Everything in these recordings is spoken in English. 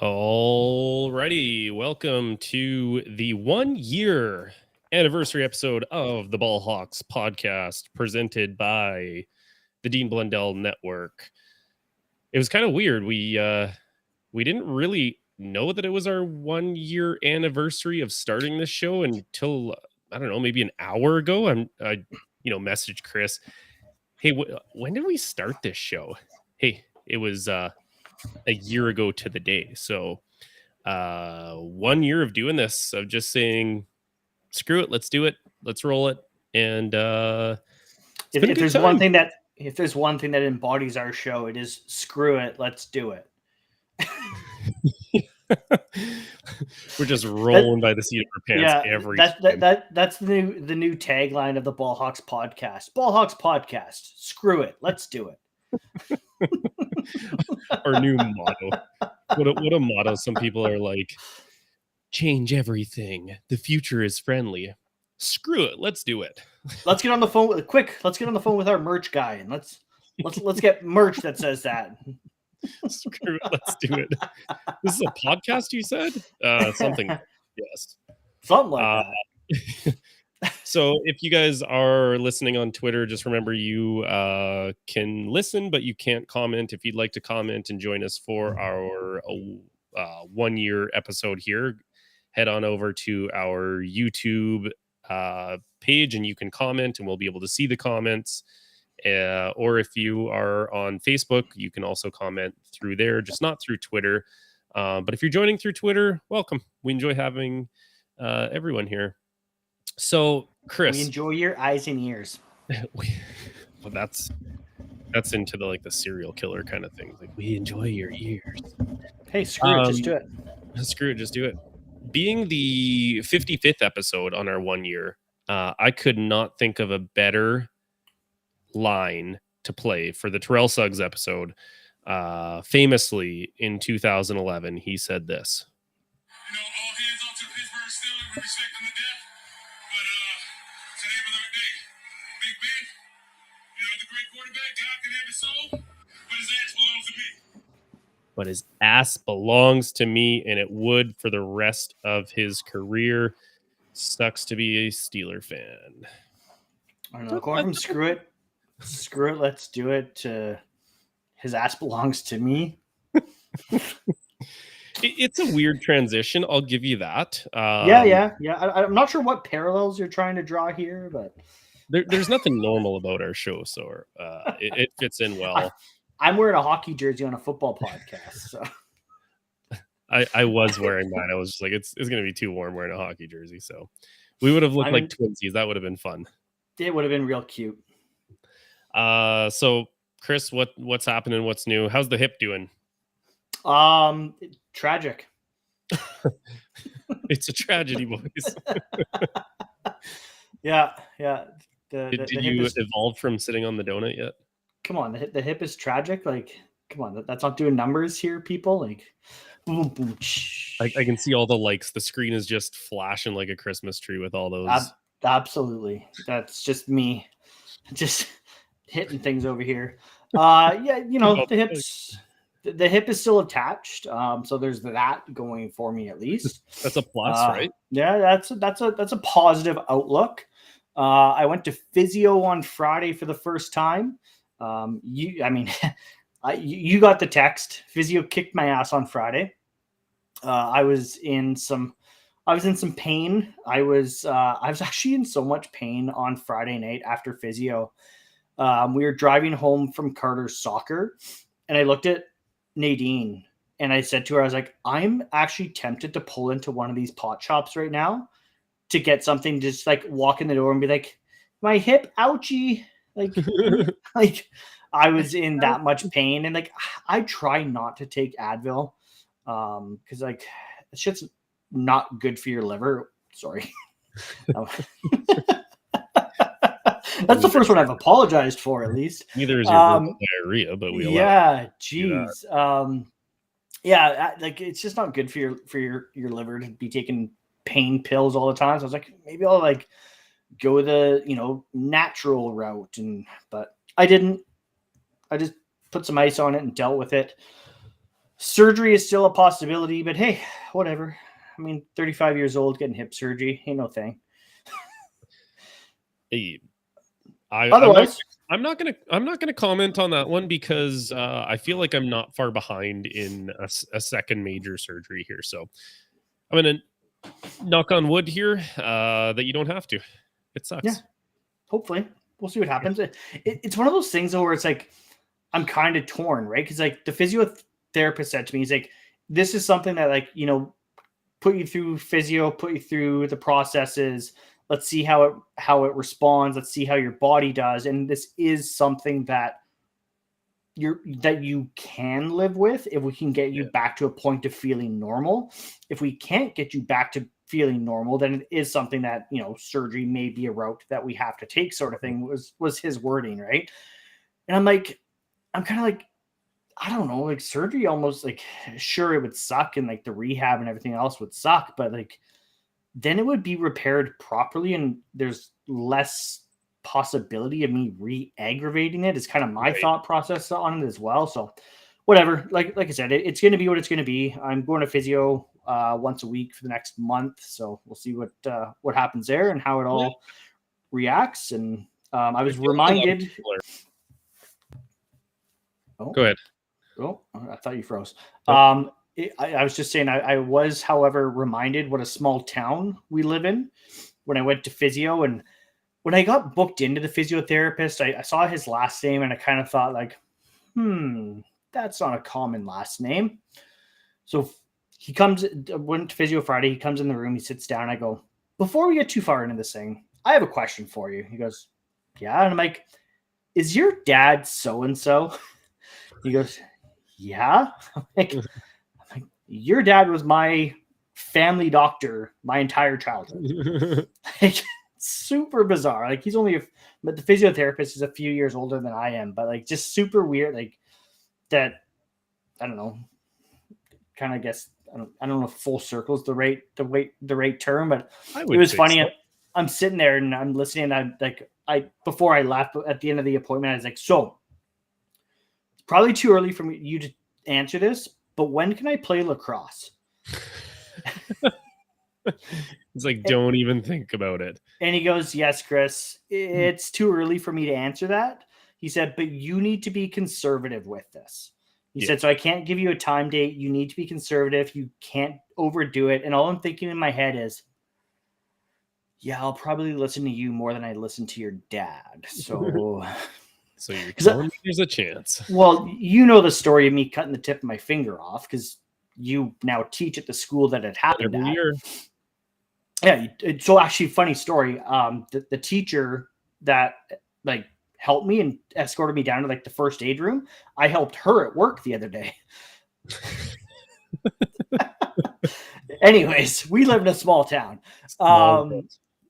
Alrighty, welcome to the 1-year anniversary episode of the Ball Hawks podcast, presented by the Dean Blundell Network. It was kind of weird. We didn't really know that it was our 1-year anniversary of starting this show until I don't know, maybe an hour ago. I messaged Chris, "Hey, when did we start this show?" Hey, it was a year ago to the day. So 1 year of doing this, of just saying, screw it, let's do it, let's roll it. And if there's one thing that embodies our show, it is screw it, let's do it. We're just rolling by the seat of our pants every time. That's the new tagline of the Ball Hawks podcast. Ball Hawks podcast, screw it, let's do it. Our new motto. What a motto. Some people are like, change everything, the future is friendly. Screw it, let's do it. Let's get on the phone with our merch guy, and let's get merch that says that. Screw it, let's do it. This is a podcast, you said? Something. Yes. Something like that. So if you guys are listening on Twitter, just remember you can listen, but you can't comment. If you'd like to comment and join us for our 1-year episode here, head on over to our YouTube page and you can comment and we'll be able to see the comments. Or if you are on Facebook, you can also comment through there, just not through Twitter. But if you're joining through Twitter, welcome. We enjoy having everyone here. So, Chris, we enjoy your eyes and ears. Well, that's into the serial killer kind of thing. Like, we enjoy your ears. Hey, screw it, just do it. Screw it, just do it. Being the 55th episode on our 1 year, I could not think of a better line to play for the Terrell Suggs episode. Famously, in 2011, he said this. All hands off to the Pittsburgh Steelers. We respect them to death. But today was our day. Big Ben, the great quarterback, God can have his soul, but his ass belongs to me. But his ass belongs to me, and it would for the rest of his career. Sucks to be a Steeler fan. I don't know. Going from screw it, let's do it, to his ass belongs to me. It's a weird transition. I'll give you that. Yeah. I'm not sure what parallels you're trying to draw here, but there's nothing normal about our show, so it fits in well. I'm wearing a hockey jersey on a football podcast, so I was wearing mine. I was just like, it's going to be too warm wearing a hockey jersey, so we would have looked like twinsies. That would have been fun. It would have been real cute. So Chris, what's happening? What's new? How's the hip doing? Tragic. It's a tragedy, boys. Yeah. Did you evolve from sitting on the donut yet? Come on, the hip is tragic. Like, come on, that's not doing numbers here, people. Like, boom, boom. I can see all the likes. The screen is just flashing like a Christmas tree with all those. Absolutely, that's just me, just hitting things over here. The hip is still attached. So there's that going for me, at least. That's a plus, right? Yeah, that's a positive outlook. I went to physio on Friday for the first time. You got the text. Physio kicked my ass on Friday. I was in some pain. I was actually in so much pain on Friday night after physio. We were driving home from Carter's soccer, and I looked at Nadine and I said to her, I was like, I'm actually tempted to pull into one of these pot shops right now to get something, just like walk in the door and be like, my hip, ouchie. Like I was in that much pain, and like I try not to take Advil because like shit's not good for your liver. Sorry. That's the first one I've apologized for, at least. Neither is your verbal diarrhea, but we allow. Yeah, geez. Yeah, like it's just not good for your liver to be taking pain pills all the time. So I was like, maybe I'll like go the natural route, but I didn't. I just put some ice on it and dealt with it. Surgery is still a possibility, but hey, whatever. I mean, 35 years old, getting hip surgery ain't no thing. Otherwise, I'm not gonna comment on that one because I feel like I'm not far behind in a second major surgery here. So I'm gonna knock on wood here that you don't have to. It sucks. Yeah, hopefully we'll see what happens. It's one of those things though where it's like I'm kind of torn, right? Because like the physiotherapist said to me, he's like, "This is something that put you through physio, put you through the processes. Let's see how it responds. Let's see how your body does. And this is something that you can live with if we can get you back to a point of feeling normal. If we can't get you back to feeling normal, then it is something that, surgery may be a route that we have to take, sort of thing was his wording, right? And I'm kind of like, I don't know, like surgery almost like, sure, it would suck and like the rehab and everything else would suck, but like then it would be repaired properly and there's less possibility of me re-aggravating it. It's kind of my thought process on it as well. So whatever, like I said, it's going to be what it's going to be. I'm going to physio once a week for the next month. So we'll see what happens there and how it all reacts. And I was reminded. Oh, go ahead. Oh, I thought you froze. I was just saying, I was, however, reminded what a small town we live in when I went to physio. And when I got booked into the physiotherapist, I saw his last name and I kind of thought like, that's not a common last name. So he went to physio Friday. He comes in the room, he sits down. I go, before we get too far into this thing, I have a question for you. He goes, yeah. And I'm like, is your dad so-and-so? He goes, yeah. I'm like, your dad was my family doctor my entire childhood. Like, super bizarre. Like but the physiotherapist is a few years older than I am, but like just super weird. Like that, I don't know. Kind of guess I don't know if full circle is the right term, but it was funny. So. I'm sitting there and I'm listening. And before I left at the end of the appointment, I was like, so it's probably too early for you to answer this, but when can I play lacrosse? It's like, don't even think about it. And he goes, yes, Chris, it's too early for me to answer that. He said, but you need to be conservative with this. He said, so I can't give you a time date. You need to be conservative. You can't overdo it. And all I'm thinking in my head is, yeah, I'll probably listen to you more than I listen to your dad. So you're telling me there's a chance. Well, you know the story of me cutting the tip of my finger off because you now teach at the school that it happened at. Yeah. So actually, funny story. The teacher that like helped me and escorted me down to like the first aid room, I helped her at work the other day. Anyways, we live in a small town.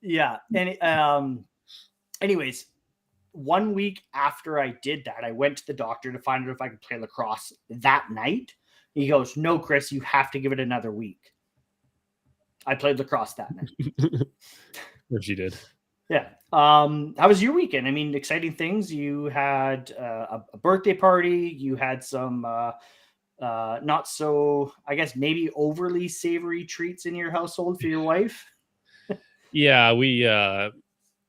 Yeah. And anyways, 1 week after I did that, I went to the doctor to find out if I could play lacrosse that night. He goes, no, Chris, you have to give it another week. I played lacrosse that night. Which you did. Yeah. How was your weekend? I mean, exciting things. You had a birthday party. You had some not so, I guess, maybe overly savory treats in your household for your wife. Yeah, we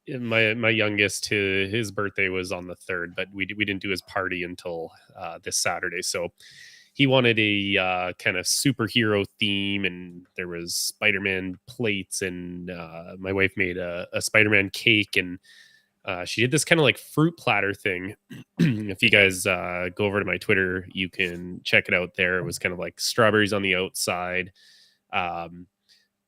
my youngest, his birthday was on the 3rd, but we didn't do his party until this Saturday. So he wanted a kind of superhero theme, and there was Spider-Man plates, and my wife made a Spider-Man cake, and she did this kind of like fruit platter thing. If you guys go over to my Twitter, you can check it out there. It was kind of like strawberries on the outside,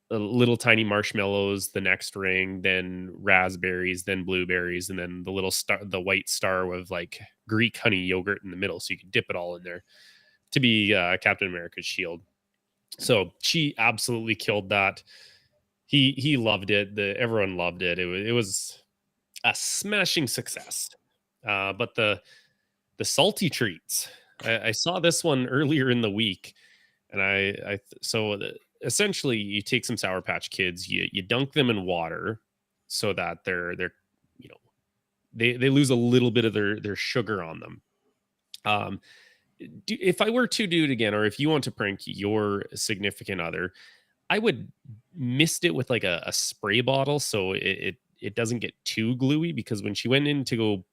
little tiny marshmallows, the next ring, then raspberries, then blueberries, and then the white star with like Greek honey yogurt in the middle. So you can dip it all in there to be Captain America's shield. So she absolutely killed that. he loved it. Everyone loved it. It was a smashing success. But the salty treats, I saw this one earlier in the week, and essentially you take some Sour Patch Kids, you dunk them in water so that they're you know they lose a little bit of their sugar on them. If I were to do it again, or if you want to prank your significant other, I would mist it with like a spray bottle so it doesn't get too gluey, because when she went in to go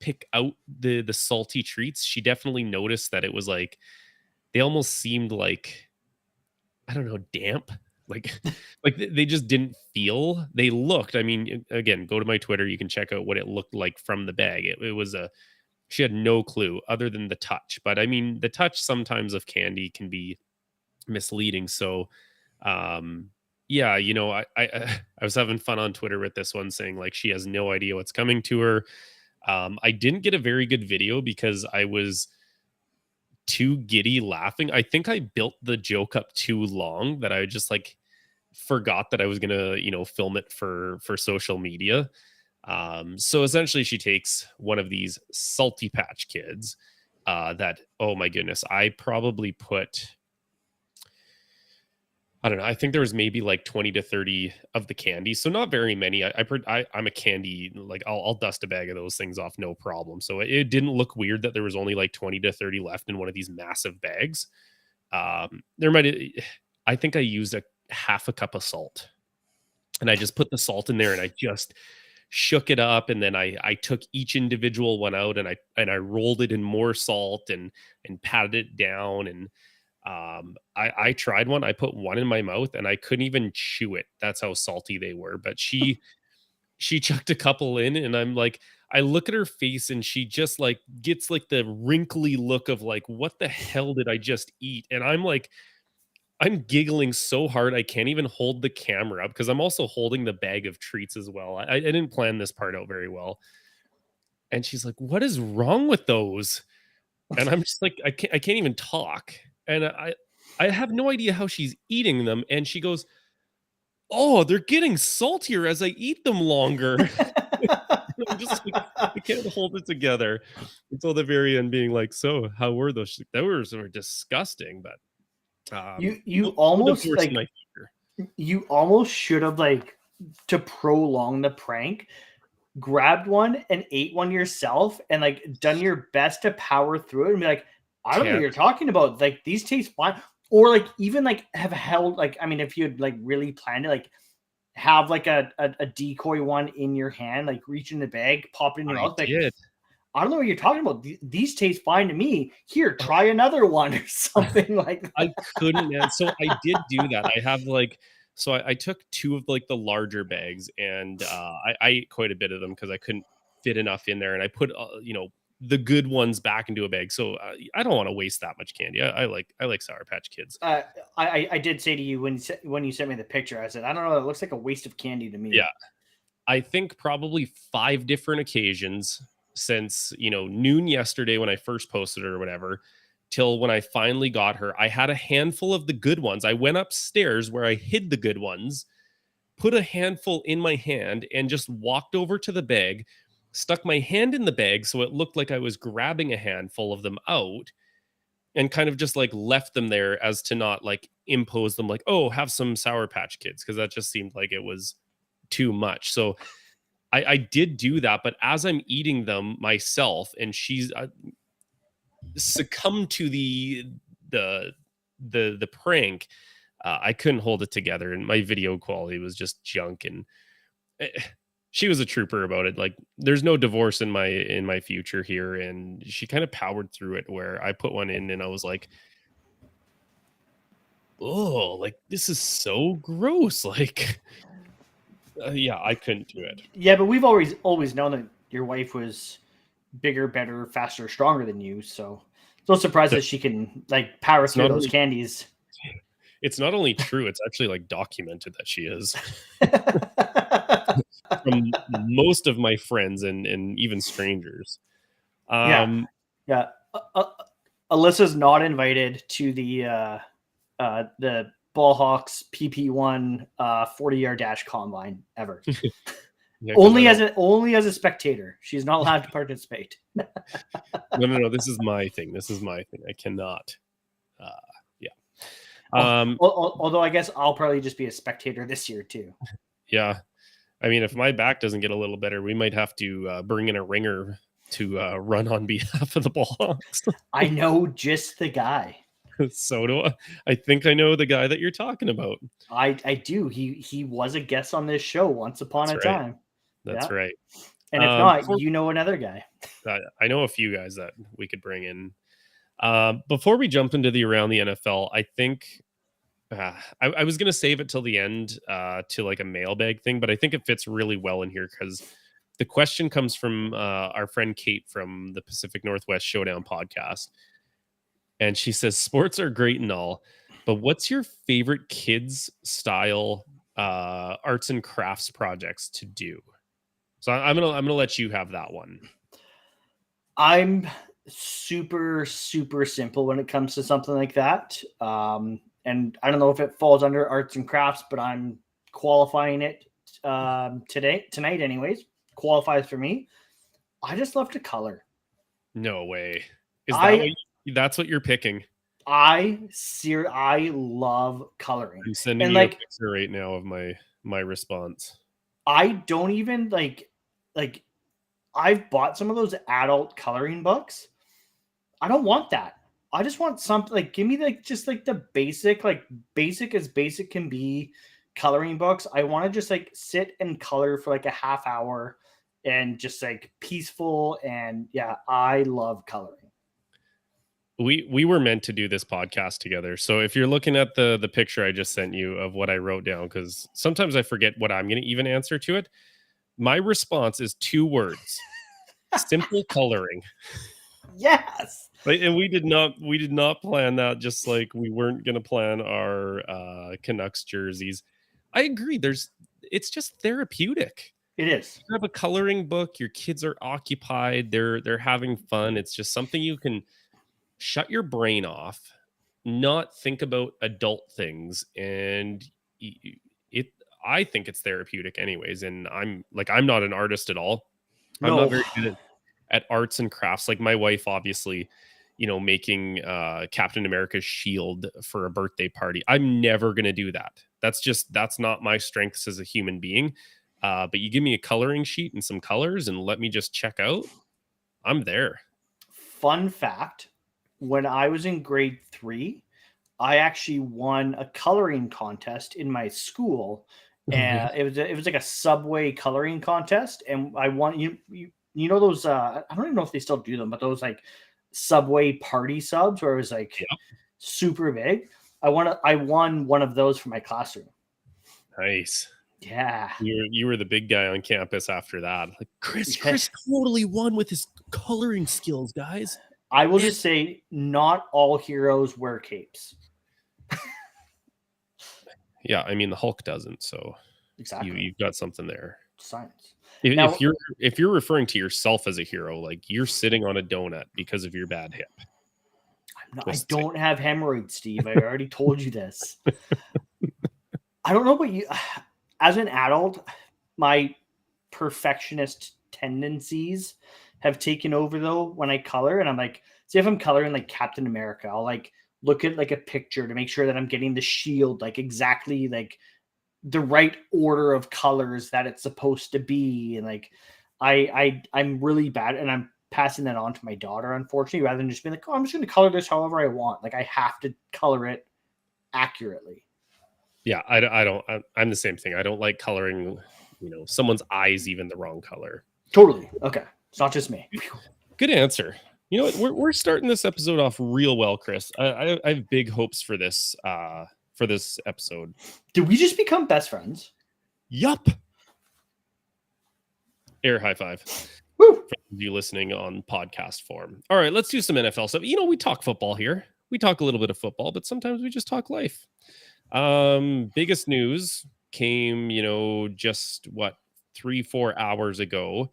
pick out the salty treats, she definitely noticed that it was like they almost seemed like, I don't know, damp. Like like they just didn't feel. They looked, I mean, again, go to my Twitter, you can check out what it looked like from the bag. It was she had no clue other than the touch. But I mean, the touch sometimes of candy can be misleading. So yeah, I was having fun on Twitter with this one, saying like she has no idea what's coming to her. I didn't get a very good video because I was too giddy laughing. I think I built the joke up too long that I just like forgot that I was gonna, film it for social media. So essentially she takes one of these Salty Patch Kids, that, oh my goodness, I probably put, I don't know, I think there was maybe like 20 to 30 of the candy. So not very many. I'm a candy, like I'll dust a bag of those things off, no problem. So it didn't look weird that there was only like 20 to 30 left in one of these massive bags. I think I used a half a cup of salt, and I just put the salt in there and I just shook it up. And then I took each individual one out and I rolled it in more salt and patted it down. And I tried one. I put one in my mouth and I couldn't even chew it. That's how salty they were. But she chucked a couple in, and I'm like, I look at her face and she just like gets like the wrinkly look of like, what the hell did I just eat? And I'm like, I'm giggling so hard I can't even hold the camera up, because I'm also holding the bag of treats as well. I didn't plan this part out very well. And she's like, what is wrong with those? And I'm just like, I can't even talk. And I have no idea how she's eating them. And she goes, oh, they're getting saltier as I eat them longer. I'm just like, I can't hold it together until the very end, being like, so how were those? She's like, those were disgusting. But you almost divorce like in my future. you almost should have, like, to prolong the prank, grabbed one and ate one yourself and like done your best to power through it and be like, I don't know what you're talking about. Like, these taste fine. Or like even like have held, like, I mean, if you had like really planned it, like have like a decoy one in your hand, like reach in the bag, pop it in your mouth. Like, I don't know what you're talking about. These taste fine to me. Here, try another one or something like that. I couldn't. So I did do that. I have like, so I took two of like the larger bags, and I ate quite a bit of them because I couldn't fit enough in there. And I put, the good ones back into a bag. So I don't want to waste that much candy. I like Sour Patch Kids. I did say to you when you sent me the picture, I said, I don't know, it looks like a waste of candy to me. Yeah. I think probably 5 different occasions since, noon yesterday when I first posted it or whatever, till when I finally got her. I had a handful of the good ones. I went upstairs where I hid the good ones, put a handful in my hand, and just walked over to the bag, stuck my hand in the bag so it looked like I was grabbing a handful of them out, and kind of just like left them there as to not like impose them like, oh, have some Sour Patch Kids, because that just seemed like it was too much. So I did do that, but as I'm eating them myself, and she's succumbed to the prank, I couldn't hold it together, and my video quality was just junk. And she was a trooper about it. Like, there's no divorce in my future here, and she kind of powered through it. Where I put one in, and I was like, oh, like this is so gross. Like, yeah, I couldn't do it. Yeah, but we've always known that your wife was bigger, better, faster, stronger than you. So it's no surprise that she can like power through those candies. It's not only true, it's actually like documented that she is. From most of my friends and even strangers. Yeah. Alyssa's not invited to the Ballhawks PP1 40-yard dash combine ever. Yeah, 'cause only as a spectator. She's not allowed to participate. no. This is my thing. I cannot. Yeah. Although I guess I'll probably just be a spectator this year too. Yeah. I mean, if my back doesn't get a little better, we might have to bring in a ringer to run on behalf of the Ballhawks. I know just the guy. So do I. I think I know the guy that you're talking about. I do. He was a guest on this show once upon a time. That's right. And if not, you know another guy. I know a few guys that we could bring in. Before we jump into the Around the NFL, I think I was going to save it till the end to like a mailbag thing, but I think it fits really well in here because the question comes from our friend Kate from the Pacific Northwest Showdown podcast. And she says, sports are great and all, but what's your favorite kids style arts and crafts projects to do? So I'm gonna let you have that one. I'm super simple when it comes to something like that. And I don't know if it falls under arts and crafts, but I'm qualifying it tonight anyways. Qualifies for me. I just love to color. No way. That's what you're picking? I love coloring. I'm sending you a picture right now of my response. I don't even like I've bought some of those adult coloring books. I don't want that. I just want something like give me just the basic as basic can be coloring books. I want to just sit and color for a half hour and just peaceful, and yeah, I love coloring. We were meant to do this podcast together. So if you're looking at the picture I just sent you of what I wrote down, because sometimes I forget what I'm going to even answer to it. My response is 2 words: simple coloring. Yes. And we did not plan that. Just like we weren't going to plan our Canucks jerseys. I agree. It's just therapeutic. It is. You have a coloring book. Your kids are occupied. They're having fun. It's just something you can shut your brain off, not think about adult things, and I think it's therapeutic anyways. And I'm not an artist at all. I'm not very good at arts and crafts. Like my wife, obviously, making Captain America's shield for a birthday party. I'm never going to do that. That's not my strengths as a human being. But you give me a coloring sheet and some colors and let me just check out, I'm there. Fun fact. When I was in grade 3, I actually won a coloring contest in my school, and it was like a Subway coloring contest, and I won. You know those? I don't even know if they still do them, but those Subway party subs where it was super big. I won one of those for my classroom. Nice. Yeah, you were the big guy on campus after that. Chris totally won with his coloring skills, guys. I will just say, not all heroes wear capes. Yeah, I mean the Hulk doesn't, so exactly you've got something there. Science. If you're referring to yourself as a hero, you're sitting on a donut because of your bad hip. I don't have hemorrhoids, Steve. I already told you this. I don't know about you. As an adult, my perfectionist tendencies have taken over though when I color, and I'm say if I'm coloring Captain America, I'll look at a picture to make sure that I'm getting the shield exactly the right order of colors that it's supposed to be, and I'm really bad, and I'm passing that on to my daughter, unfortunately, rather than just being I'm just going to color this however I want. I have to color it accurately. Yeah, I'm the same thing. I don't like coloring someone's eyes even the wrong color. Totally. Okay. It's not just me. Good answer. You know what? We're starting this episode off real well, Chris. I have big hopes for this episode. Did we just become best friends? Yup. Air high five. Woo! For you listening on podcast form. All right, let's do some NFL stuff. We talk football here. We talk a little bit of football, but sometimes we just talk life. Biggest news came, just 3-4 hours ago.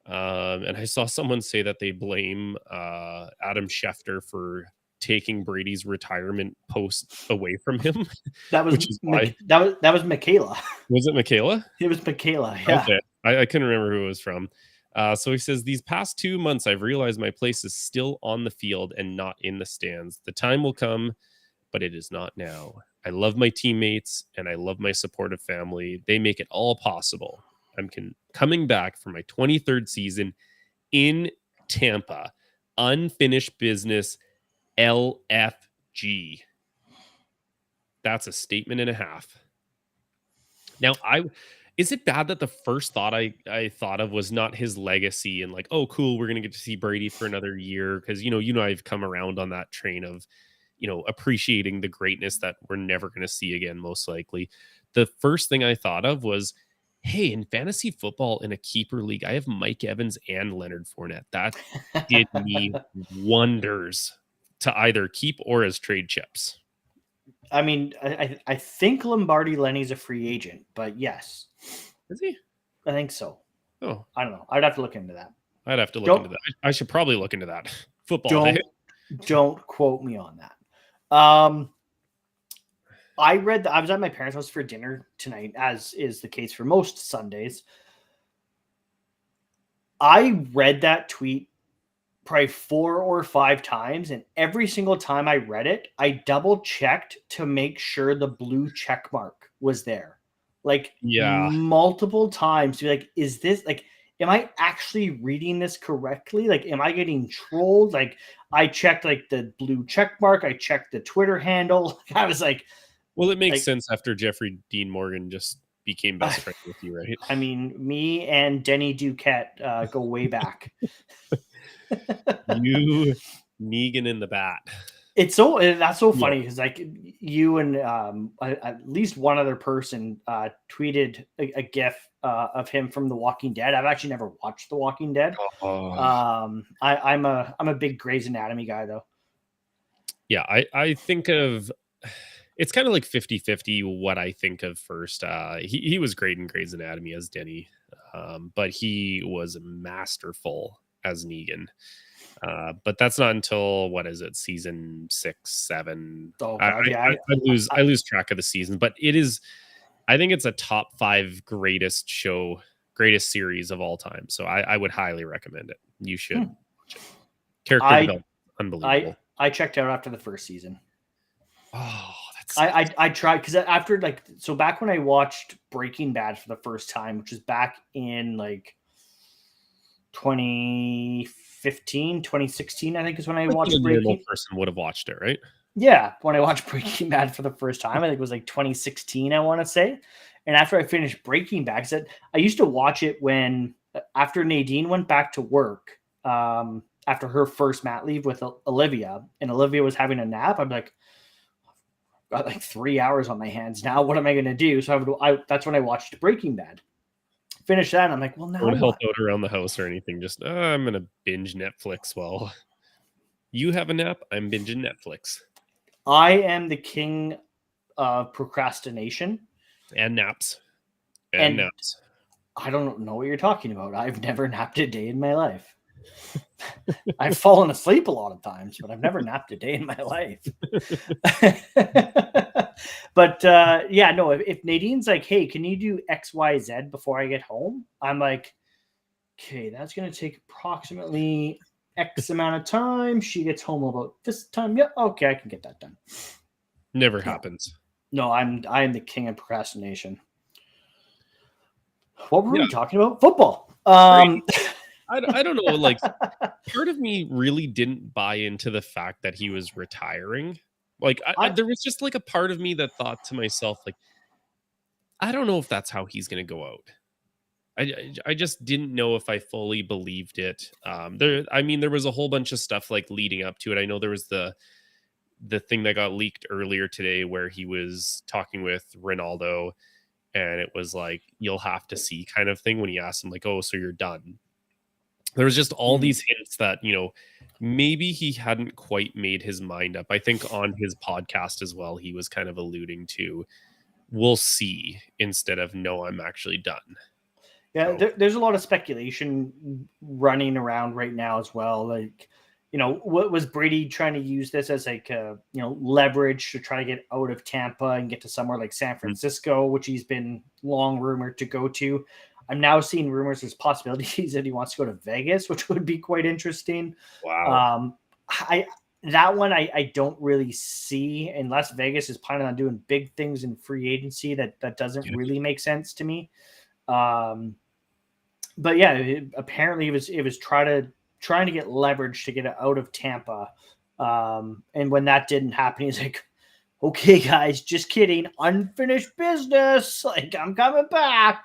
And I saw someone say that they blame Adam Schefter for taking Brady's retirement post away from him. That was which is why. that was Michaela. Was it Michaela? It was Michaela. Yeah. Okay. I couldn't remember who it was from. So he says, these past 2 months, I've realized my place is still on the field and not in the stands. The time will come, but it is not now. I love my teammates and I love my supportive family. They make it all possible. I'm coming back for my 23rd season in Tampa. Unfinished business, LFG. That's a statement and a half. Now, is it bad that the first thought I thought of was not his legacy and like, oh, cool, we're going to get to see Brady for another year? Because, I've come around on that train of, appreciating the greatness that we're never going to see again, most likely. The first thing I thought of was, hey, in fantasy football in a keeper league, I have Mike Evans and Leonard Fournette. That did me wonders to either keep or as trade chips. I mean, I think Lombardi Lenny's a free agent, but yes. Is he? I think so. Oh. I don't know. I'd have to look into that. I'd have to look into that. I should probably look into that. Football. Don't quote me on that. I was at my parents' house for dinner tonight, as is the case for most Sundays. I read that tweet probably 4 or 5 times, and every single time I read it, I double checked to make sure the blue check mark was there. Like, multiple times to be like, is this like, am I actually reading this correctly? Like, am I getting trolled? Like, I checked like the blue check mark. I checked the Twitter handle. I was like, well, it makes sense after Jeffrey Dean Morgan just became best friends with you, right? I mean, me and Denny Duquette go way back. You, Negan, and the Bat. That's so funny because like you and at least one other person tweeted a GIF of him from The Walking Dead. I've actually never watched The Walking Dead. I'm a big Grey's Anatomy guy though. Yeah, I think of it's kind of like 50-50 what I think of first. He was great in Grey's Anatomy as Denny, but he was masterful as Negan. But that's not until season 6, 7. Oh, God, I lose track of the season, but it is. I think it's a top 5 greatest series of all time. So I would highly recommend it. You should watch it. Character development, unbelievable. I checked out after the first season. Oh, that's. I tried because after back when I watched Breaking Bad for the first time, which was back in 2015, 2016, I think is when I watched Breaking. A normal person would have watched it, right? Yeah, when I watched Breaking Bad for the first time, I think it was 2016, I want to say. And after I finished Breaking Bad, I used to watch it after Nadine went back to work, after her first mat leave with Olivia, and Olivia was having a nap. I'm like, I've got 3 hours on my hands now. What am I going to do? So that's when I watched Breaking Bad. Finish that, and I'm like, well, now don't help out around the house or anything. Just I'm gonna binge Netflix while you have a nap. I'm binging Netflix. I am the king of procrastination and naps. And naps. I don't know what you're talking about. I've never napped a day in my life. I've fallen asleep a lot of times, but I've never napped a day in my life. But if Nadine's like, hey, can you do XYZ before I get home? I'm like, okay, that's going to take approximately X amount of time. She gets home about this time. Yeah, okay, I can get that done. Never happens. No, I'm the king of procrastination. What were we talking about? Football. I don't know. Part of me really didn't buy into the fact that he was retiring. There was just a part of me that thought to myself, I don't know if that's how he's going to go out. I just didn't know if I fully believed it. There was a whole bunch of stuff leading up to it. I know there was the thing that got leaked earlier today where he was talking with Ronaldo, and it was you'll have to see kind of thing when he asked him oh, so you're done. There was just all these hints that, maybe he hadn't quite made his mind up. I think on his podcast as well, he was kind of alluding to, we'll see, instead of, no, I'm actually done. Yeah, there's a lot of speculation running around right now as well. what was Brady trying to use this as like, leverage to try to get out of Tampa and get to somewhere like San Francisco, which he's been long rumored to go to. I'm now seeing rumors there's possibilities that he wants to go to Vegas, which would be quite interesting. Wow. I don't really see, unless Vegas is planning on doing big things in free agency. That doesn't really make sense to me. But yeah, apparently it was trying to get leverage to get it out of Tampa. And when that didn't happen, he's like, okay, guys, just kidding. Unfinished business. Like, I'm coming back.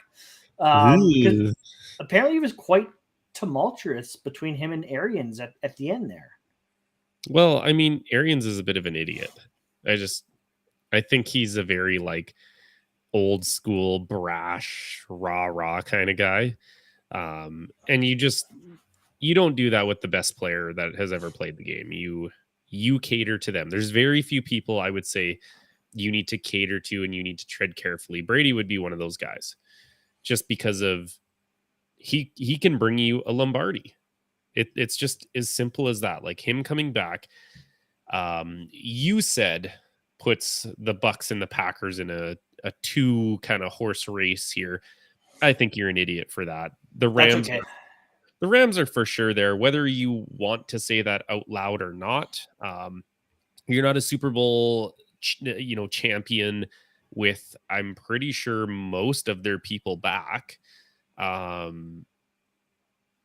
Because apparently it was quite tumultuous between him and Arians at the end there. Well, I mean, Arians is a bit of an idiot. I think he's a very like old school, brash, rah kind of guy. And you don't do that with the best player that has ever played the game. You cater to them. There's very few people I would say you need to cater to and you need to tread carefully. Brady would be one of those guys, just because of he can bring you a Lombardi. It's just as simple as that. Like him coming back, you said puts the Bucs and the Packers in a two kind of horse race here. I think you're an idiot for that. The Rams, the Rams are for sure there, whether you want to say that out loud or not. You're not a Super Bowl, champion with, I'm pretty sure, most of their people back.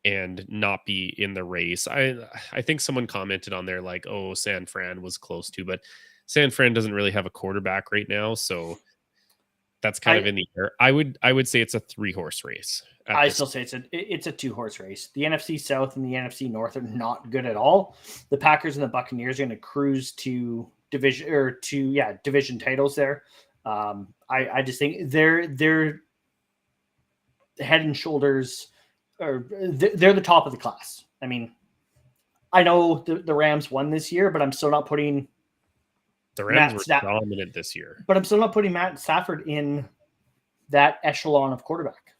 And not be in the race. I think someone commented on there like, oh, San Fran was close to, but San Fran doesn't really have a quarterback right now, so that's kind of in the air. I would say it's a 3-horse race. I still say it's a 2-horse race. The NFC South and the NFC North are not good at all. The Packers and the Buccaneers are going to cruise to division titles there. I just think they're head and shoulders. Or they're the top of the class. I mean, I know the Rams won this year, but I'm still not putting the Rams were dominant this year. But I'm still not putting Matt Stafford in that echelon of quarterback.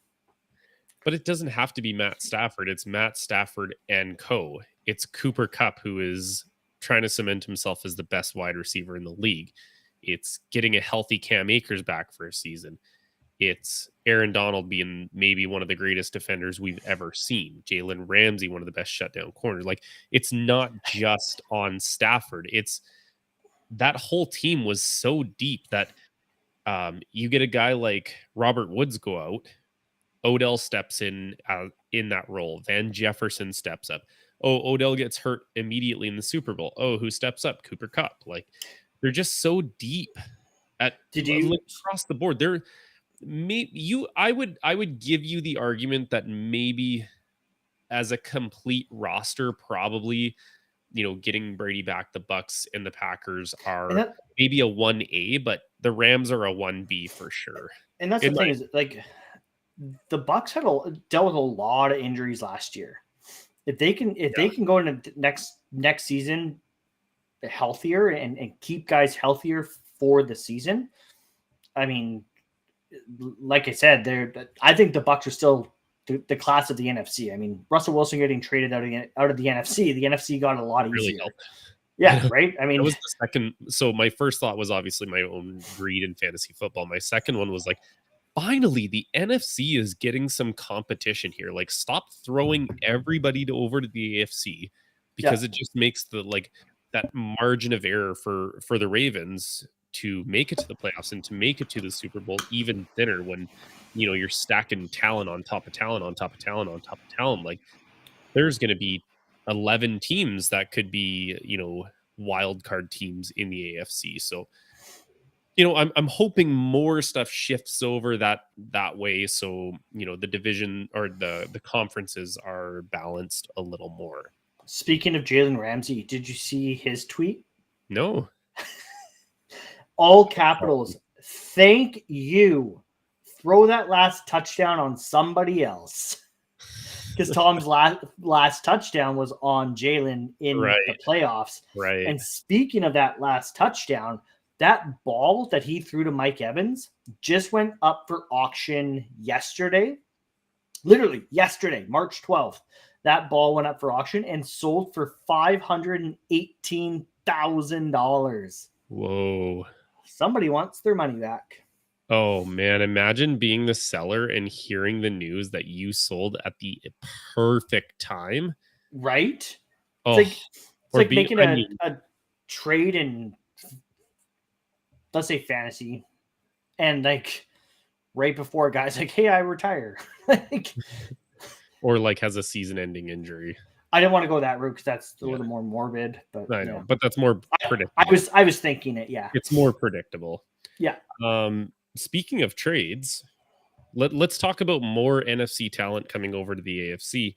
But it doesn't have to be Matt Stafford. It's Matt Stafford and co. It's Cooper Kupp who is trying to cement himself as the best wide receiver in the league. It's getting a healthy Cam Akers back for a season. It's Aaron Donald being maybe one of the greatest defenders we've ever seen. Jalen Ramsey, one of the best shutdown corners. Like, it's not just on Stafford. It's that whole team was so deep that you get a guy like Robert Woods go out. Odell steps in that role. Van Jefferson steps up. Oh, Odell gets hurt immediately in the Super Bowl. Oh, who steps up? Cooper Kupp. Like, they're just so deep across the board. I would give you the argument that maybe as a complete roster, probably, getting Brady back, the Bucs and the Packers are maybe a 1A, but the Rams are a 1B for sure. And that's the thing is, like, the Bucs dealt with a lot of injuries last year. If they can go into next season healthier and keep guys healthier for the season, I mean, like I said, I think the Bucs are still the class of the NFC. I mean, Russell Wilson getting traded out of the NFC. The NFC got a lot easier. Really helped. Yeah, right. I mean, that was the second. So my first thought was obviously my own greed in fantasy football. My second one was like, finally, the NFC is getting some competition here. Like, stop throwing everybody over to the AFC because it just makes that margin of error for the Ravens to make it to the playoffs and to make it to the Super Bowl even thinner when, you're stacking talent on top of talent on top of talent on top of talent. Like, there's going to be 11 teams that could be, wild card teams in the AFC. So, I'm hoping more stuff shifts over that way. So, the division or the conferences are balanced a little more. Speaking of Jalen Ramsey, did you see his tweet? No. All capitals. Thank you. Throw that last touchdown on somebody else. Because Tom's last touchdown was on Jalen in the playoffs. Right. And speaking of that last touchdown, that ball that he threw to Mike Evans just went up for auction yesterday. Literally yesterday, March 12th. that ball went up for auction and sold for $518,000. Whoa. Somebody wants their money back. Oh man, imagine being the seller and hearing the news that you sold at the perfect time. Right? Oh, It's or like be, making I mean, a trade in, let's say, fantasy, and like right before guys like, hey, I retire. Like, or like has a season-ending injury. I didn't want to go that route because that's a Yeah. little more morbid. But I know, but that's more predictable. I was thinking it. Yeah, It's more predictable. Yeah. Speaking of trades, let's talk about more NFC talent coming over to the AFC.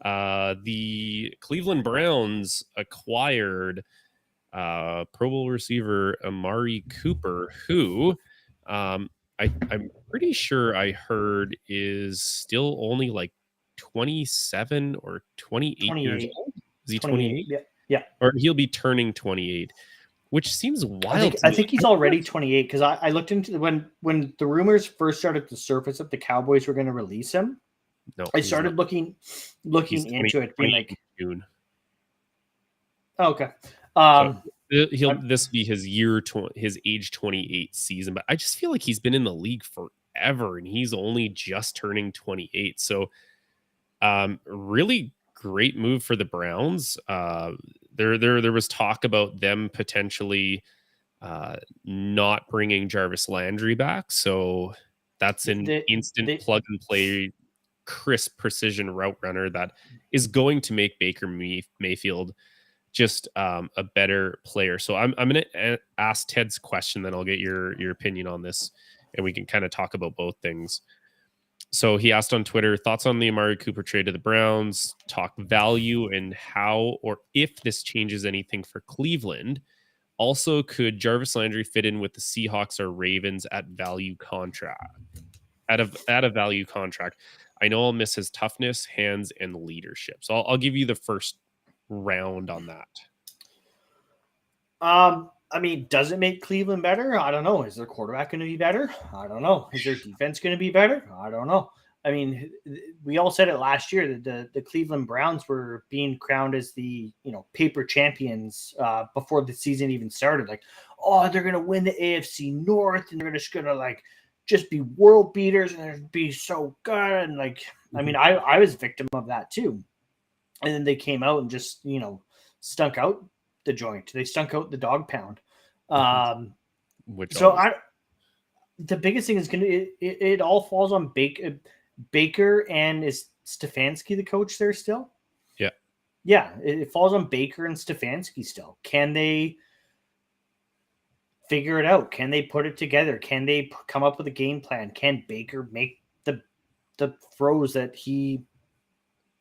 The Cleveland Browns acquired Pro Bowl receiver Amari Cooper, who I'm pretty sure I heard is still only like 27 or 28 years 28. old. Is he 28? Yeah. Or he'll be turning 28, which seems wild. I think he's already 28 because I looked into when the rumors first started to surface that the Cowboys were going to release him. No, I started looking into it, being like, June. Oh, okay. This be his his age 28 season, but I just feel like he's been in the league forever and he's only just turning 28. So really great move for the Browns. There was talk about them potentially not bringing Jarvis Landry back, so that's an instant plug and play, crisp precision route runner that is going to make Baker Mayfield just a better player. So I'm going to ask Ted's question, then I'll get your opinion on this, and we can kind of talk about both things. So he asked on Twitter, thoughts on the Amari Cooper trade to the Browns, talk value and how or if this changes anything for Cleveland. Also, could Jarvis Landry fit in with the Seahawks or Ravens at value contract? At a value contract. I know I'll miss his toughness, hands, and leadership. So I'll give you the first round on that. I mean, does it make Cleveland better? I don't know. Is their quarterback going to be better? I don't know. Is their defense going to be better? I don't know. I mean, we all said it last year that the Cleveland Browns were being crowned as the paper champions before the season even started. Like, oh, they're going to win the AFC North and they're just going to like just be world beaters and they're be so good. And like, I mean, I was victim of that too. And then they came out and just stunk out the joint. They stunk out the dog pound. The biggest thing is it all falls on Baker, and is Stefanski the coach there still? Yeah, it falls on Baker and Stefanski still. Can they figure it out? Can they put it together? Can they come up with a game plan? Can Baker make the throws that he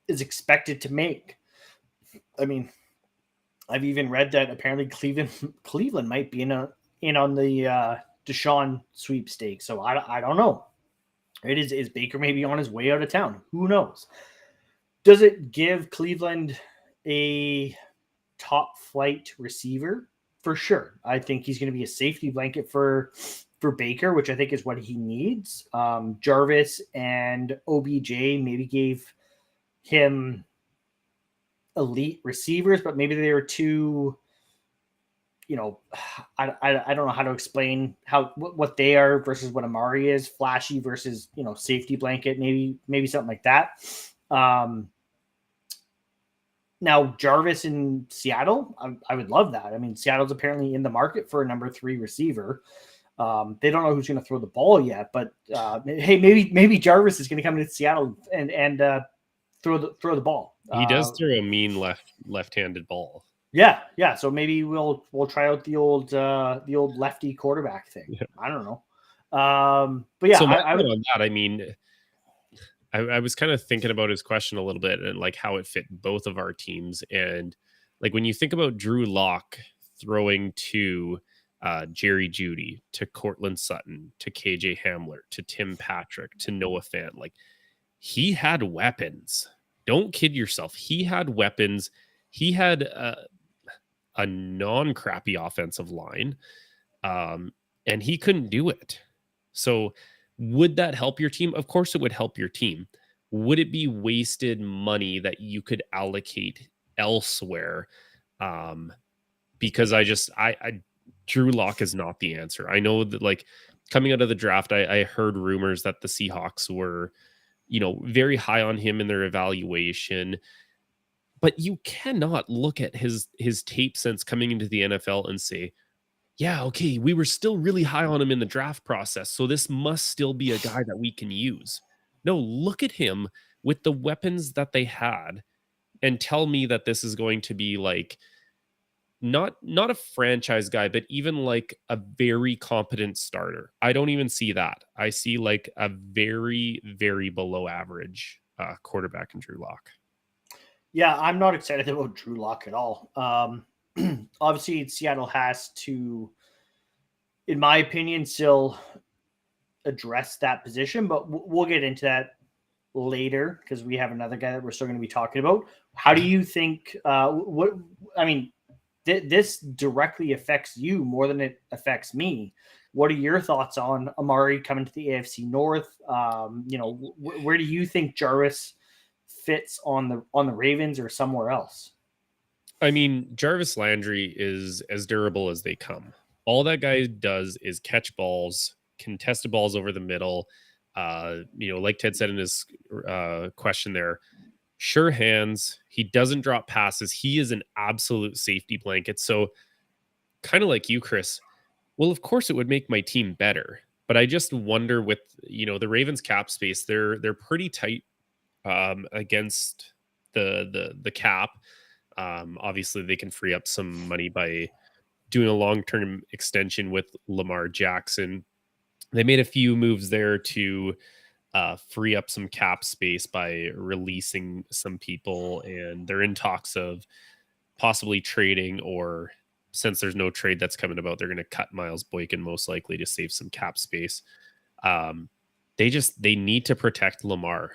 is expected to make? I mean, I've even read that apparently Cleveland might be in on the Deshaun sweepstakes. So I don't know. Is Baker maybe on his way out of town? Who knows? Does it give Cleveland a top flight receiver? For sure. I think he's going to be a safety blanket for Baker, which I think is what he needs. Jarvis and OBJ maybe gave him elite receivers, but maybe they were too, I don't know how to explain what they are versus what Amari is, flashy versus, safety blanket, maybe something like that. Now Jarvis in Seattle, I would love that. I mean, Seattle's apparently in the market for a number 3 receiver. They don't know who's going to throw the ball yet, but hey, maybe Jarvis is going to come into Seattle and throw the ball. He does throw a mean left-handed ball. Yeah. So maybe we'll try out the old lefty quarterback thing. Yeah. I don't know. But yeah, so I would on that. I mean, I was kind of thinking about his question a little bit and like how it fit both of our teams. And like when you think about Drew Lock throwing to Jerry Jeudy, to Cortland Sutton, to KJ Hamler, to Tim Patrick, to Noah Fant, like he had weapons. Don't kid yourself. He had weapons. He had a non-crappy offensive line, and he couldn't do it. So would that help your team? Of course it would help your team. would it be wasted money that you could allocate elsewhere? Because I Drew Lock is not the answer. I know that, like, coming out of the draft, I heard rumors that the Seahawks were, very high on him in their evaluation. But you cannot look at his tape since coming into the NFL and say, yeah, okay, we were still really high on him in the draft process, so this must still be a guy that we can use. No, look at him with the weapons that they had and tell me that this is going to be like not a franchise guy, but even like a very competent starter. I don't even see that. I see like a very, very below average quarterback in Drew Lock. Yeah, I'm not excited about Drew Lock at all. Obviously, Seattle has to, in my opinion, still address that position, but we'll get into that later because we have another guy that we're still going to be talking about. How do you think? This directly affects you more than it affects me. What are your thoughts on Amari coming to the AFC North? Where do you think Jarvis fits on the Ravens or somewhere else? I mean, Jarvis Landry is as durable as they come. All that guy does is catch balls, contested balls over the middle. Like Ted said in his question there, sure hands. He doesn't drop passes. He is an absolute safety blanket. So kind of like you, Chris, well, of course it would make my team better. But I just wonder with, the Ravens cap space, they're pretty tight against the cap. Obviously they can free up some money by doing a long-term extension with Lamar Jackson. They made a few moves there to free up some cap space by releasing some people, and they're in talks of possibly trading, or since there's no trade that's coming about, they're going to cut Miles Boykin most likely to save some cap space. They need to protect Lamar.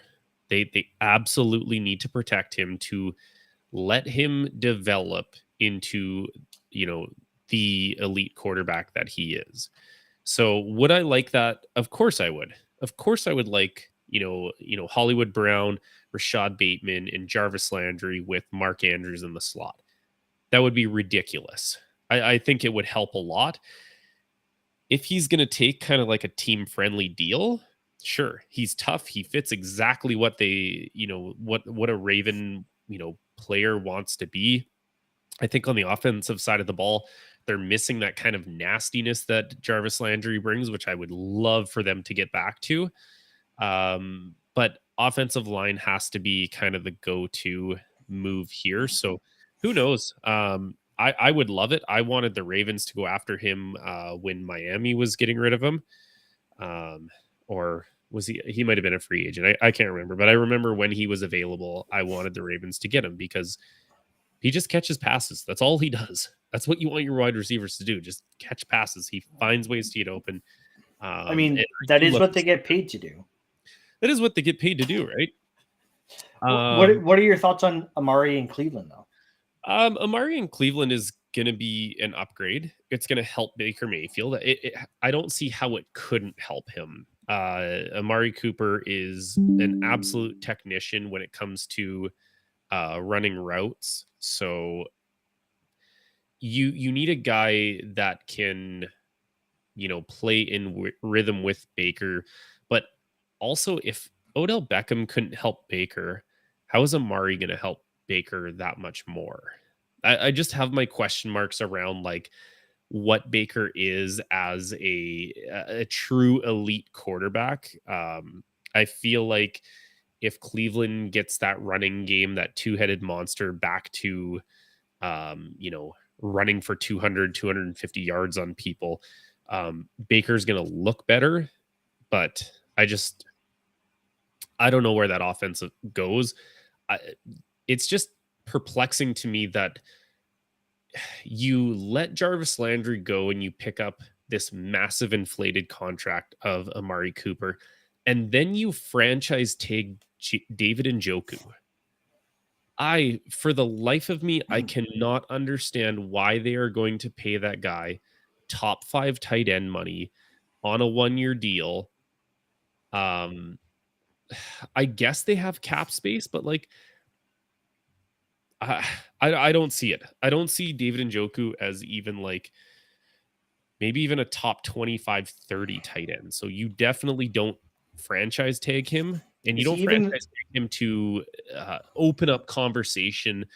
They absolutely need to protect him to let him develop into, the elite quarterback that he is. So would I like that? Of course I would. Of course I would like, Hollywood Brown, Rashad Bateman, and Jarvis Landry with Mark Andrews in the slot. That would be ridiculous. I think it would help a lot. If he's going to take kind of like a team-friendly deal, sure, he's tough. He fits exactly what they, what a Raven, player wants to be. I think on the offensive side of the ball, they're missing that kind of nastiness that Jarvis Landry brings, which I would love for them to get back to. But offensive line has to be kind of the go-to move here. So who knows? I would love it. I wanted the Ravens to go after him when Miami was getting rid of him. Or was he might have been a free agent. I can't remember, but I remember when he was available, I wanted the Ravens to get him because he just catches passes. That's all he does. That's what you want your wide receivers to do. Just catch passes. He finds ways to get open. That is what they get paid to do. That is what they get paid to do, right? What are your thoughts on Amari in Cleveland, though? Amari in Cleveland is going to be an upgrade. It's going to help Baker Mayfield. I don't see how it couldn't help him. Amari Cooper is an absolute technician when it comes to running routes. So you need a guy that can, play in rhythm with Baker. But also, if Odell Beckham couldn't help Baker, how is Amari going to help Baker that much more? I just have my question marks around like what Baker is as a true elite quarterback. I feel like if Cleveland gets that running game, that two-headed monster back to, running for 200, 250 yards on people, Baker's going to look better, but I don't know where that offense goes. It's just perplexing to me that you let Jarvis Landry go and you pick up this massive inflated contract of Amari Cooper, and then you franchise tag David Njoku. For the life of me, I cannot understand why they are going to pay that guy top 5 tight end money on a 1-year deal. I guess they have cap space, but like, I don't see it. I don't see David Njoku as even like maybe even a top 25, 30 tight end. So you definitely don't franchise tag him, and you Is he don't even- franchise tag him to open up conversation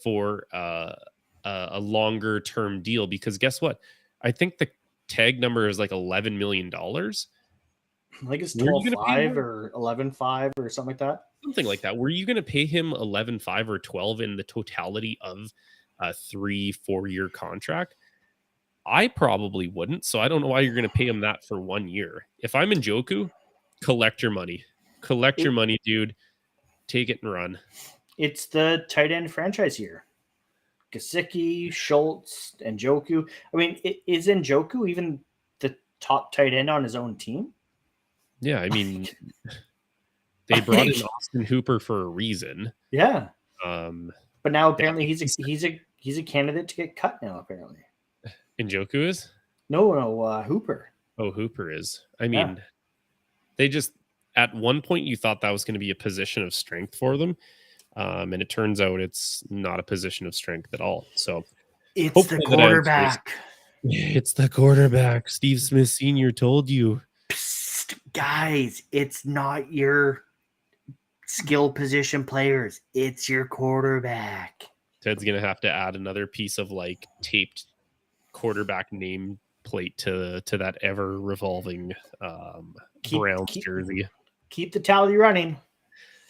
for a longer term deal, because guess what? I think the tag number is like $11 million. I think it's Where are you gonna pay 12.5 him? or 11.5 or something like that. Something like that. Were you going to pay him 11.5 or 12 in the totality of a 3-4 year contract? I probably wouldn't. So I don't know why you're going to pay him that for 1 year. If I'm in Njoku, collect your money. Collect your money, dude. Take it and run. It's the tight end franchise year. Gesicki, Schultz, and Njoku. I mean, is Njoku even the top tight end on his own team? Yeah, I mean, they brought in Austin Hooper for a reason. Yeah. But now apparently he's a candidate to get cut now. Apparently, Njoku is? No, Hooper. Oh, Hooper is. I mean, they just at one point you thought that was going to be a position of strength for them, and it turns out it's not a position of strength at all. So it's the quarterback. It's the quarterback. Steve Smith Sr. told you. Psst, guys, it's not your skill position players. It's your quarterback. Ted's going to have to add another piece of like taped quarterback name plate to that ever revolving Browns jersey. Keep the tally running.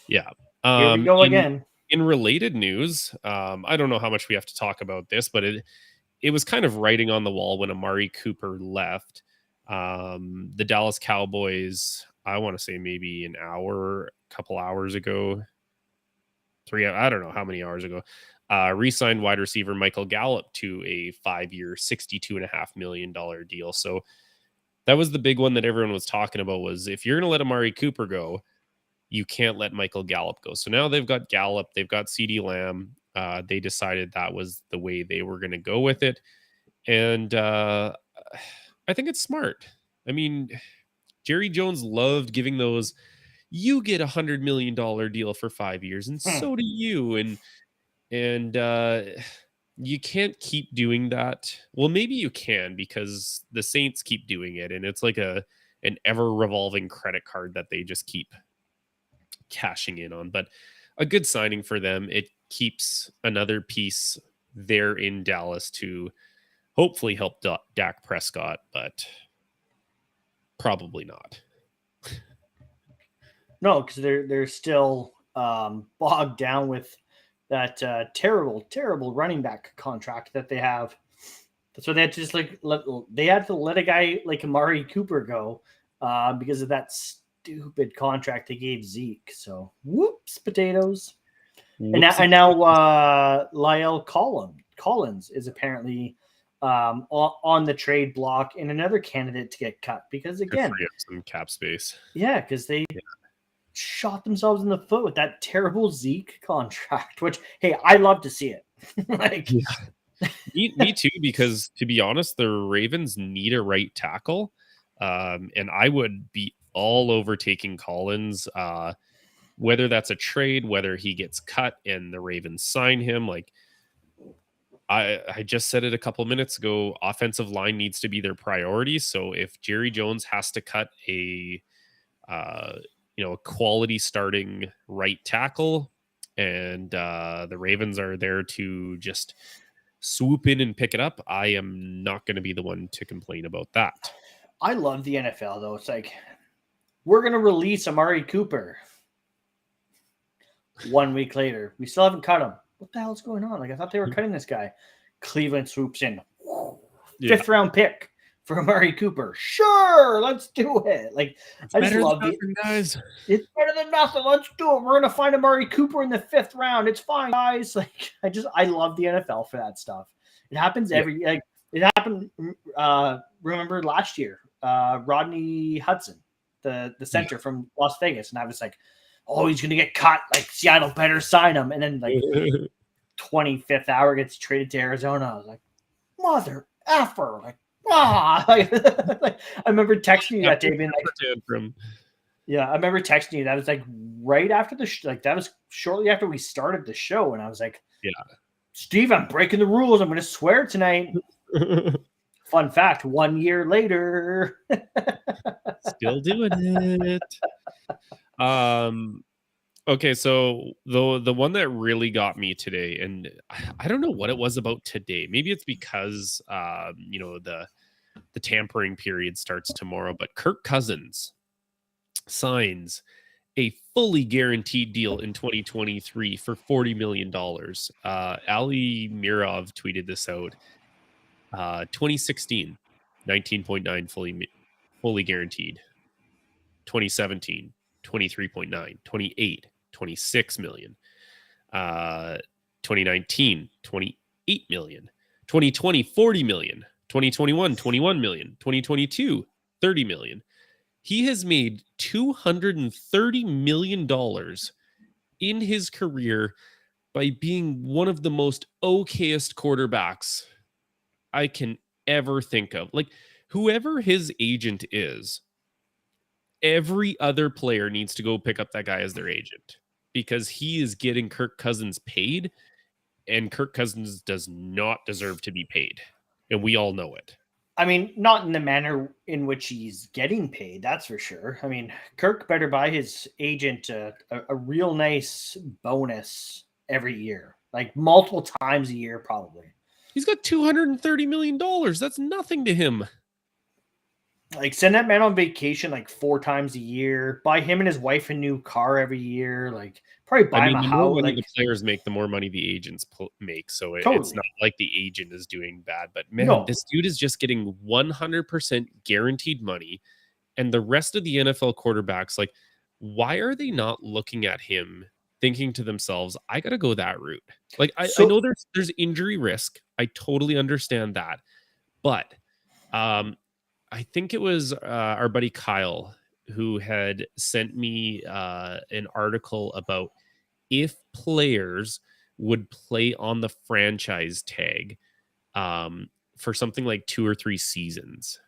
Yeah. Here we go again. In related news, I don't know how much we have to talk about this, but it was kind of writing on the wall when Amari Cooper left. The Dallas Cowboys, I want to say maybe a couple hours ago, I don't know how many hours ago, re-signed wide receiver Michael Gallup to a 5-year, $62.5 million deal. So that was the big one that everyone was talking about, was if you're going to let Amari Cooper go, you can't let Michael Gallup go. So now they've got Gallup, they've got CeeDee Lamb. They decided that was the way they were going to go with it. And I think it's smart. I mean, Jerry Jones loved giving those, you get $100 million deal for 5 years, and so do you. And you can't keep doing that. Well, maybe you can, because the Saints keep doing it, and it's like an ever revolving credit card that they just keep cashing in on. But a good signing for them. It keeps another piece there in Dallas to hopefully help Dak Prescott, but probably not. No, because they're still bogged down with that terrible running back contract that they have. So they had to just let a guy like Amari Cooper go because of that stupid contract they gave Zeke. So whoops, potatoes. Whoopsie. And now Lyle Collins is apparently on the trade block and another candidate to get cut, because again, some cap space. Yeah, because they shot themselves in the foot with that terrible Zeke contract, which, hey, I love to see it. Me too, because to be honest, the Ravens need a right tackle. And I would be all over taking Collins, whether that's a trade, whether he gets cut and the Ravens sign him. Like I just said it a couple minutes ago, offensive line needs to be their priority. So if Jerry Jones has to cut a quality starting right tackle, and the Ravens are there to just swoop in and pick it up, I am not going to be the one to complain about that. I love the NFL, though. It's like, we're going to release Amari Cooper. 1 week later, we still haven't cut him. What the hell's going on? Like, I thought they were cutting this guy. Cleveland swoops in. Fifth round pick for Amari Cooper. Sure, let's do it. Like, I just love it, guys. It's better than nothing. Let's do it. We're gonna find Amari Cooper in the 5th round. It's fine, guys. Like, I love the NFL for that stuff. It happens it happened. Remember last year, Rodney Hudson, the center from Las Vegas, and I was like, oh, he's gonna get cut. Like, Seattle better sign him. And then like 25th hour gets traded to Arizona. I was like, mother effer. Like, like, I remember texting you that day being like, I remember texting you. That was like, right after that was shortly after we started the show, and I was like, Yeah. Steve, I'm breaking the rules. I'm going to swear tonight. Fun fact, 1 year later. Still doing it. Okay, so the one that really got me today, and I don't know what it was about today. Maybe it's because the tampering period starts tomorrow, but Kirk Cousins signs a fully guaranteed deal in 2023 for $40 million. Ali Mirov tweeted this out. 2016, 19.9 fully guaranteed. 2017, 23.9, 28, 26 million. 2019, 28 million. 2020, 40 million. 2021, 21 million. 2022, 30 million. He has made $230 million in his career by being one of the most okayest quarterbacks I can ever think of. Like, whoever his agent is, every other player needs to go pick up that guy as their agent because he is getting Kirk Cousins paid, and Kirk Cousins does not deserve to be paid. And we all know it. I mean, not in the manner in which he's getting paid, that's for sure. I mean, Kirk better buy his agent a real nice bonus every year, like multiple times a year, probably. He's got $230 million. That's nothing to him. Like, send that man on vacation like 4 times a year. Buy him and his wife a new car every year. Like, probably buy him a the more house. money Like, the players make, the more money the agents make. So it's Totally. not like the agent is doing bad. But man, No. this dude is just getting 100% guaranteed money. And the rest of the NFL quarterbacks, like, why are they not looking at him thinking to themselves, I got to go that route? Like, I know there's injury risk. I totally understand that. But I think it was our buddy Kyle who had sent me an article about if players would play on the franchise tag for something like 2 or 3 seasons,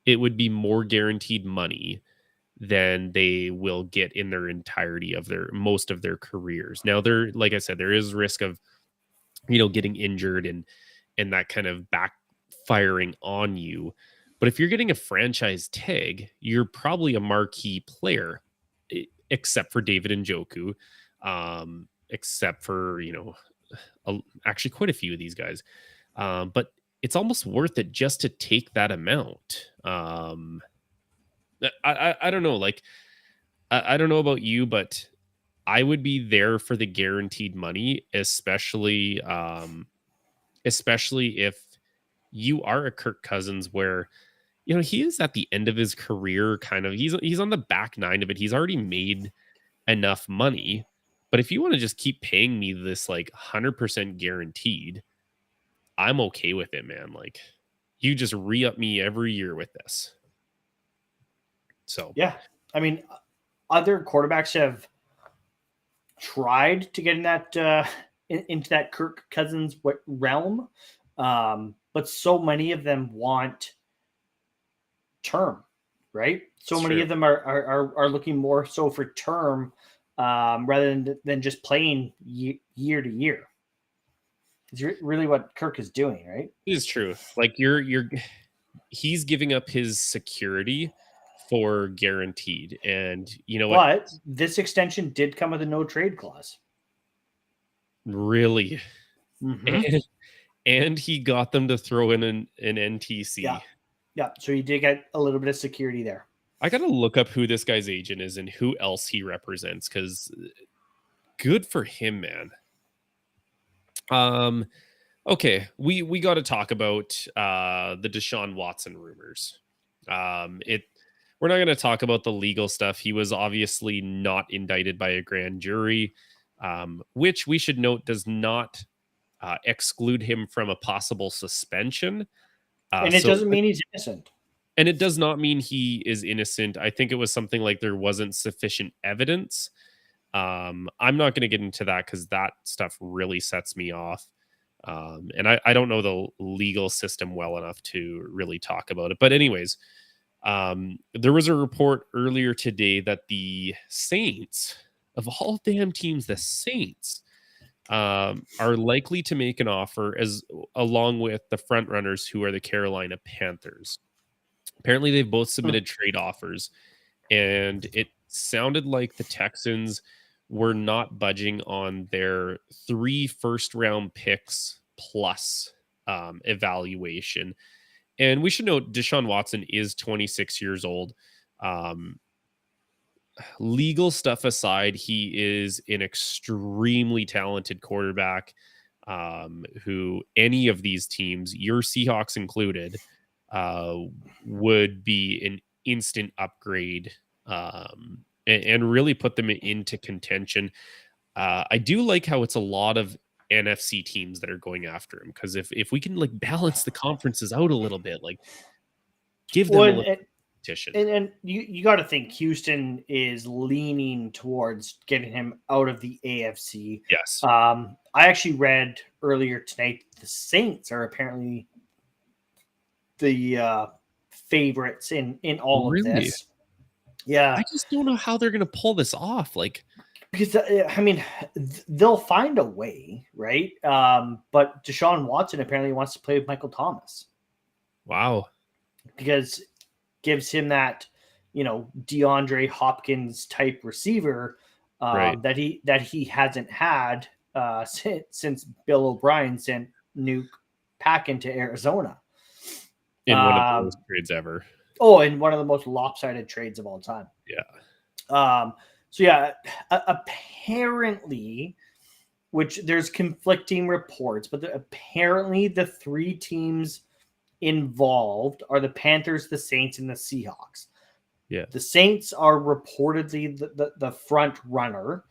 it would be more guaranteed money than they will get in their entirety of most of their careers. Now, like I said, there is risk of, getting injured and that kind of backfiring on you. But if you're getting a franchise tag, you're probably a marquee player, except for David Njoku, except for, actually quite a few of these guys. But it's almost worth it just to take that amount. I don't know. Like, I don't know about you, but I would be there for the guaranteed money, especially if you are a Kirk Cousins where, he is at the end of his career, kind of. He's on the back nine of it. He's already made enough money. But if you want to just keep paying me this like 100% guaranteed, I'm okay with it, man. Like, you just re-up me every year with this. So yeah, I mean, other quarterbacks have tried to get in that into that Kirk Cousins realm, but so many of them want term, right? So many of them are looking more so for term rather than just playing year to year. It's really what Kirk is doing, right? It is true. Like, he's giving up his security for guaranteed, and you know what? But this extension did come with a no trade clause. Really? Mm-hmm. And he got them to throw in an NTC. Yeah. So you did get a little bit of security there. I got to look up who this guy's agent is and who else he represents, because good for him, man. Okay, we got to talk about the Deshaun Watson rumors. We're not going to talk about the legal stuff. He was obviously not indicted by a grand jury, which we should note does not exclude him from a possible suspension. And it doesn't mean he's innocent. And it does not mean he is innocent. I think it was something like there wasn't sufficient evidence. I'm not going to get into that because that stuff really sets me off. And I don't know the legal system well enough to really talk about it. But anyways, there was a report earlier today that the Saints of all damn teams, the Saints are likely to make an offer along with the front runners who are the Carolina Panthers. Apparently, they've both submitted trade offers, and it sounded like the Texans were not budging on their 3 first-round picks plus evaluation. And we should note Deshaun Watson is 26 years old. Legal stuff aside, he is an extremely talented quarterback who any of these teams, your Seahawks included, would be an instant upgrade and really put them into contention. I do like how it's a lot of NFC teams that are going after him, because if we can like balance the conferences out a little bit, like give them a little competition. And you got to think Houston is leaning towards getting him out of the AFC. Yes. I actually read earlier tonight the Saints are apparently the favorites in all of this. Yeah. I just don't know how they're going to pull this off. Like, because I mean, they'll find a way, right? But Deshaun Watson apparently wants to play with Michael Thomas. Wow. Because gives him that, DeAndre Hopkins type receiver that he hasn't had since Bill O'Brien sent Nuke Pack into Arizona. In one of the worst trades ever. Oh, in one of the most lopsided trades of all time. Yeah. So yeah, apparently, which there's conflicting reports, but apparently the 3 teams involved are the Panthers, the Saints, and the Seahawks. Yeah. The Saints are reportedly the front runner.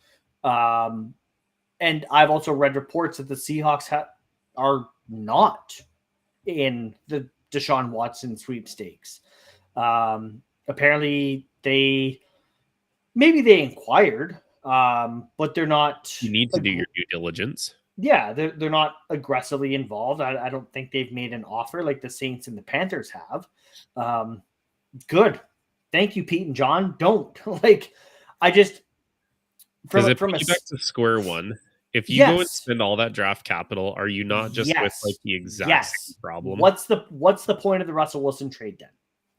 And I've also read reports that the Seahawks are not in the Deshaun Watson sweepstakes. Apparently maybe they inquired, but they're not. You need to do your due diligence. Yeah, they're not aggressively involved. I don't think they've made an offer like the Saints and the Panthers have. Good. Thank you, Pete and John. Don't. I just from back to square one. If you go and spend all that draft capital, are you not just with like the exact same problem? What's the point of the Russell Wilson trade then?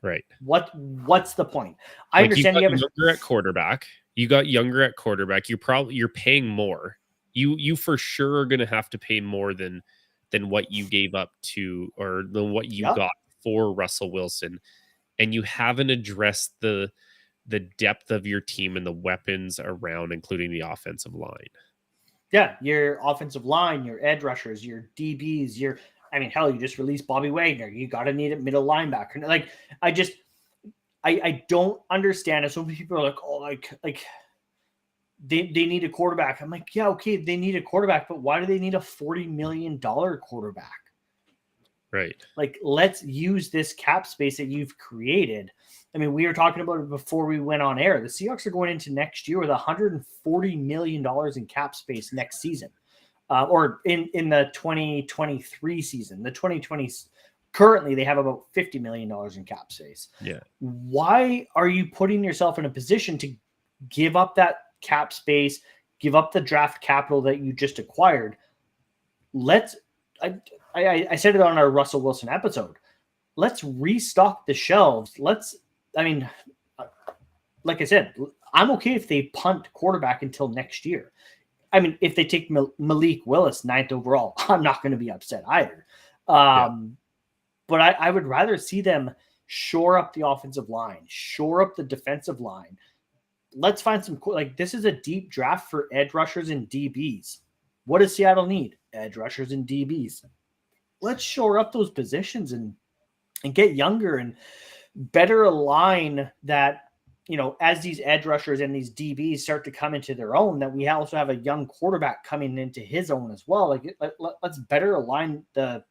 Right. What's the point? I understand you have younger at quarterback. You got younger at quarterback. You're paying more. You for sure are going to have to pay more than what you gave up to, or than what you got for Russell Wilson, and you haven't addressed the depth of your team and the weapons around, including the offensive line. Yeah, your offensive line, your edge rushers, your DBs, you just released Bobby Wagner. You got to need a middle linebacker. Like, I don't understand it. So many people are like, oh, like they need a quarterback. I'm like, yeah, okay, they need a quarterback, but why do they need a $40 million quarterback? Right. Like, let's use this cap space that you've created. I mean, we were talking about it before we went on air. The Seahawks are going into next year with $140 million in cap space next season, or in the 2023 season. The 2020 currently they have about $50 million in cap space. Yeah. Why are you putting yourself in a position to give up that cap space, give up the draft capital that you just acquired? I said it on our Russell Wilson episode. Let's restock the shelves. Like I said, I'm okay if they punt quarterback until next year. I mean, if they take Malik Willis 9th overall, I'm not going to be upset either. But I would rather see them shore up the offensive line, shore up the defensive line. Let's find some this is a deep draft for edge rushers and DBs. What does Seattle need? Edge rushers and DBs. Let's shore up those positions and get younger and better align that, as these edge rushers and these DBs start to come into their own, that we also have a young quarterback coming into his own as well. Let's better align the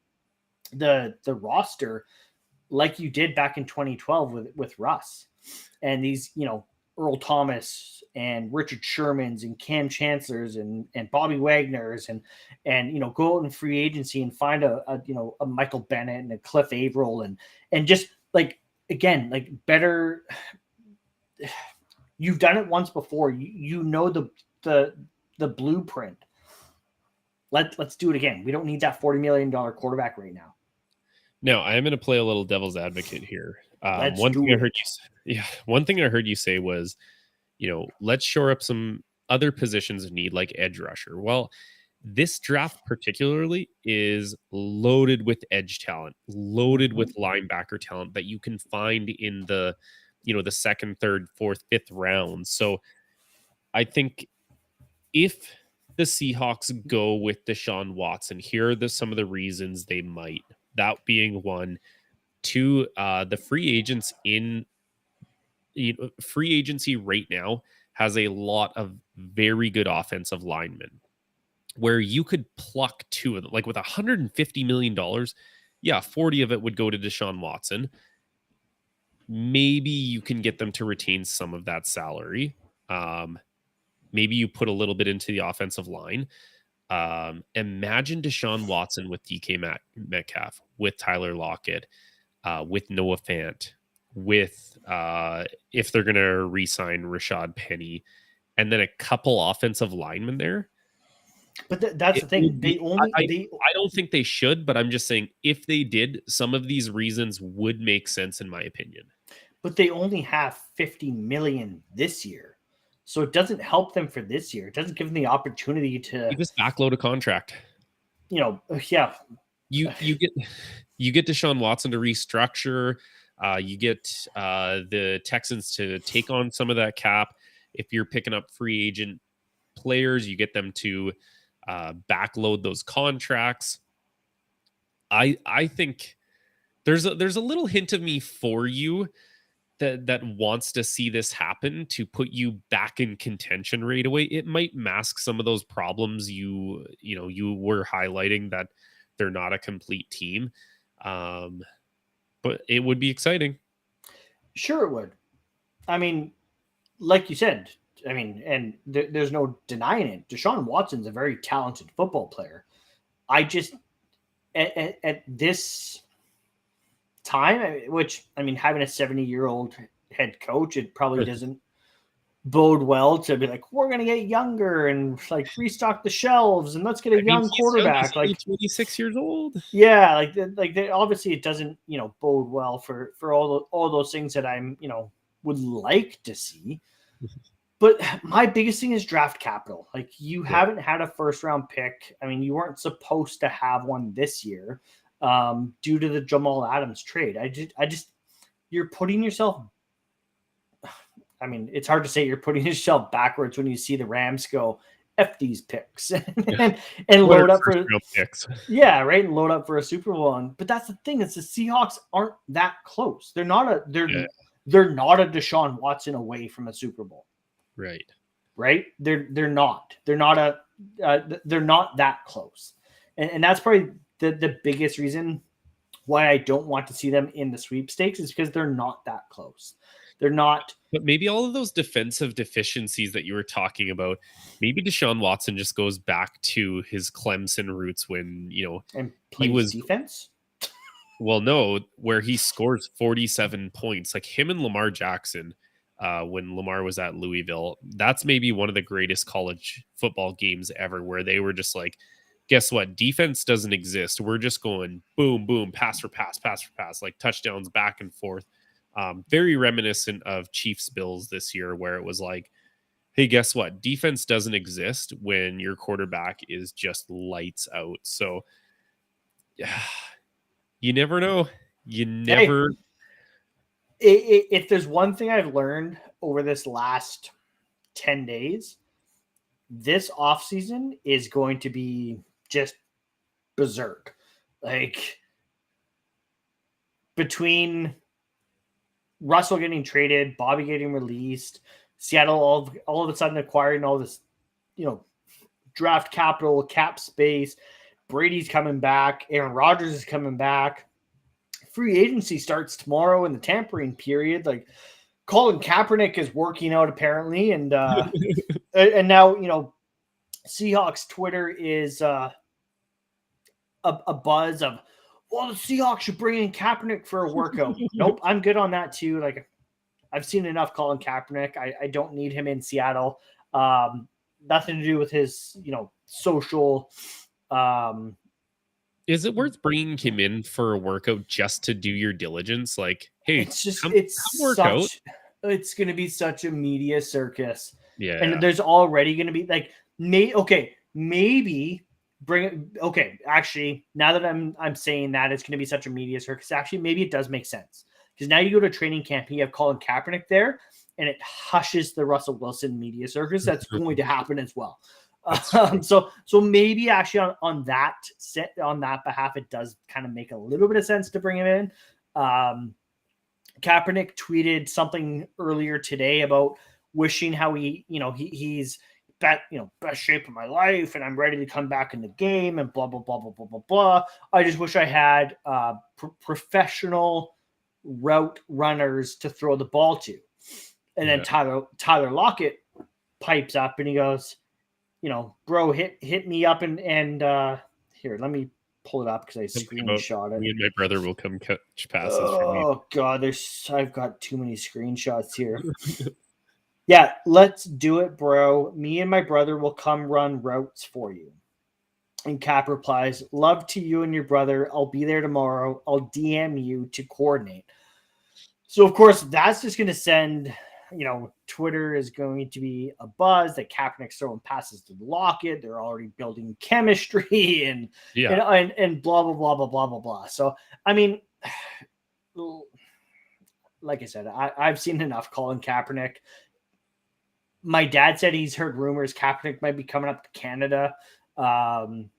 roster like you did back in 2012 with Russ and these, Earl Thomas and Richard Shermans and Cam Chancellors and Bobby Wagners and go out in free agency and find a Michael Bennett and a Cliff Averill and just better. You've done it once before. You know the blueprint. Let's do it again. We don't need that $40 million quarterback right now. Now, I am going to play a little devil's advocate here. Let's One do thing I it. heard one thing I heard you say was, let's shore up some other positions of need, like edge rusher. Well, this draft particularly is loaded with edge talent, loaded with linebacker talent that you can find in the, the second, third, fourth, fifth round. So I think if the Seahawks go with Deshaun Watson, here are some of the reasons they might. That being one. Two, the free agents in free agency right now has a lot of very good offensive linemen where you could pluck two of them, like with $150 million. Yeah, 40 of it would go to Deshaun Watson. Maybe you can get them to retain some of that salary. Maybe you put a little bit into the offensive line. Imagine Deshaun Watson with DK Metcalf, with Tyler Lockett, with Noah Fant, with if they're going to re-sign Rashad Penny, and then a couple offensive linemen there. But that's the thing. I don't think they should, but I'm just saying if they did, some of these reasons would make sense in my opinion. But they only have $50 million this year. So it doesn't help them for this year. It doesn't give them the opportunity to just backload a contract. Yeah. You get Deshaun Watson to restructure. You get the Texans to take on some of that cap. If you're picking up free agent players, you get them to backload those contracts. I think there's a little hint of me for you that wants to see this happen to put you back in contention right away. It might mask some of those problems you were highlighting, that they're not a complete team. But it would be exciting. Sure it would. I mean, like you said, and there's no denying it. Deshaun Watson's a very talented football player. I just, at this time, which, having a 70-year-old head coach, it probably doesn't bode well to be like, we're going to get younger and like restock the shelves and let's get a young quarterback. He's 26 years old. Yeah. Obviously it doesn't, bode well for all those things that I'm, would like to see. But my biggest thing is draft capital. Like, you haven't had a first round pick. You weren't supposed to have one this year due to the Jamal Adams trade. I just, you're putting yourself, it's hard to say you're putting yourself backwards when you see the Rams go F these picks and load up for picks. Yeah, right. And load up for a Super Bowl. But that's the thing, is the Seahawks aren't that close. They're not a Deshaun Watson away from a Super Bowl. Right. They're not that close. And that's probably the biggest reason why I don't want to see them in the sweepstakes, is because they're not that close. They're not. But maybe all of those defensive deficiencies that you were talking about, maybe Deshaun Watson just goes back to his Clemson roots when, and he was defense. Well, no, where he scores 47 points, like him and Lamar Jackson, when Lamar was at Louisville. That's maybe one of the greatest college football games ever, where they were just like, guess what? Defense doesn't exist. We're just going boom, boom, pass for pass, like touchdowns back and forth. Very reminiscent of Chiefs Bills this year, where it was like, hey, guess what? Defense doesn't exist when your quarterback is just lights out. So yeah, you never know. You never. If there's one thing I've learned over this last 10 days, this offseason is going to be just berserk. Like, between Russell getting traded, Bobby getting released, Seattle all of a sudden acquiring all this, draft capital, cap space, Brady's coming back, Aaron Rodgers is coming back. Free agency starts tomorrow in the tampering period. Like, Colin Kaepernick is working out apparently, and and now Seahawks Twitter is a buzz of, well, the Seahawks should bring in Kaepernick for a workout. Nope, I'm good on that too. Like, I've seen enough Colin Kaepernick. I don't need him in Seattle. Nothing to do with his, social. Is it worth bringing him in for a workout just to do your diligence? Like, hey, it's work out. It's going to be such a media circus. Yeah. And there's already going to be like, maybe bring it. Okay. Actually, now that I'm saying that it's going to be such a media circus, actually, maybe it does make sense, because now you go to training camp and you have Colin Kaepernick there, and it hushes the Russell Wilson media circus that's going to happen as well. So maybe actually on that behalf, it does kind of make a little bit of sense to bring him in. Kaepernick tweeted something earlier today about wishing how he's best shape of my life, and I'm ready to come back in the game, and blah blah blah blah blah blah blah. I just wish I had professional route runners to throw the ball to. And then Tyler Lockett pipes up and he goes, bro, hit me up and here, let me pull it up because I screenshot it. Me and my brother will come catch passes from me. Oh God, I've got too many screenshots here. Yeah, let's do it, bro. Me and my brother will come run routes for you. And Cap replies, love to you and your brother. I'll be there tomorrow. I'll DM you to coordinate. So of course that's just going to send, Twitter is going to be a buzz that Kaepernick's throwing passes to Lockett. They're already building chemistry and blah, blah, blah, blah, blah, blah, blah. So, I mean, like I said, I've seen enough Colin Kaepernick. My dad said he's heard rumors Kaepernick might be coming up to Canada.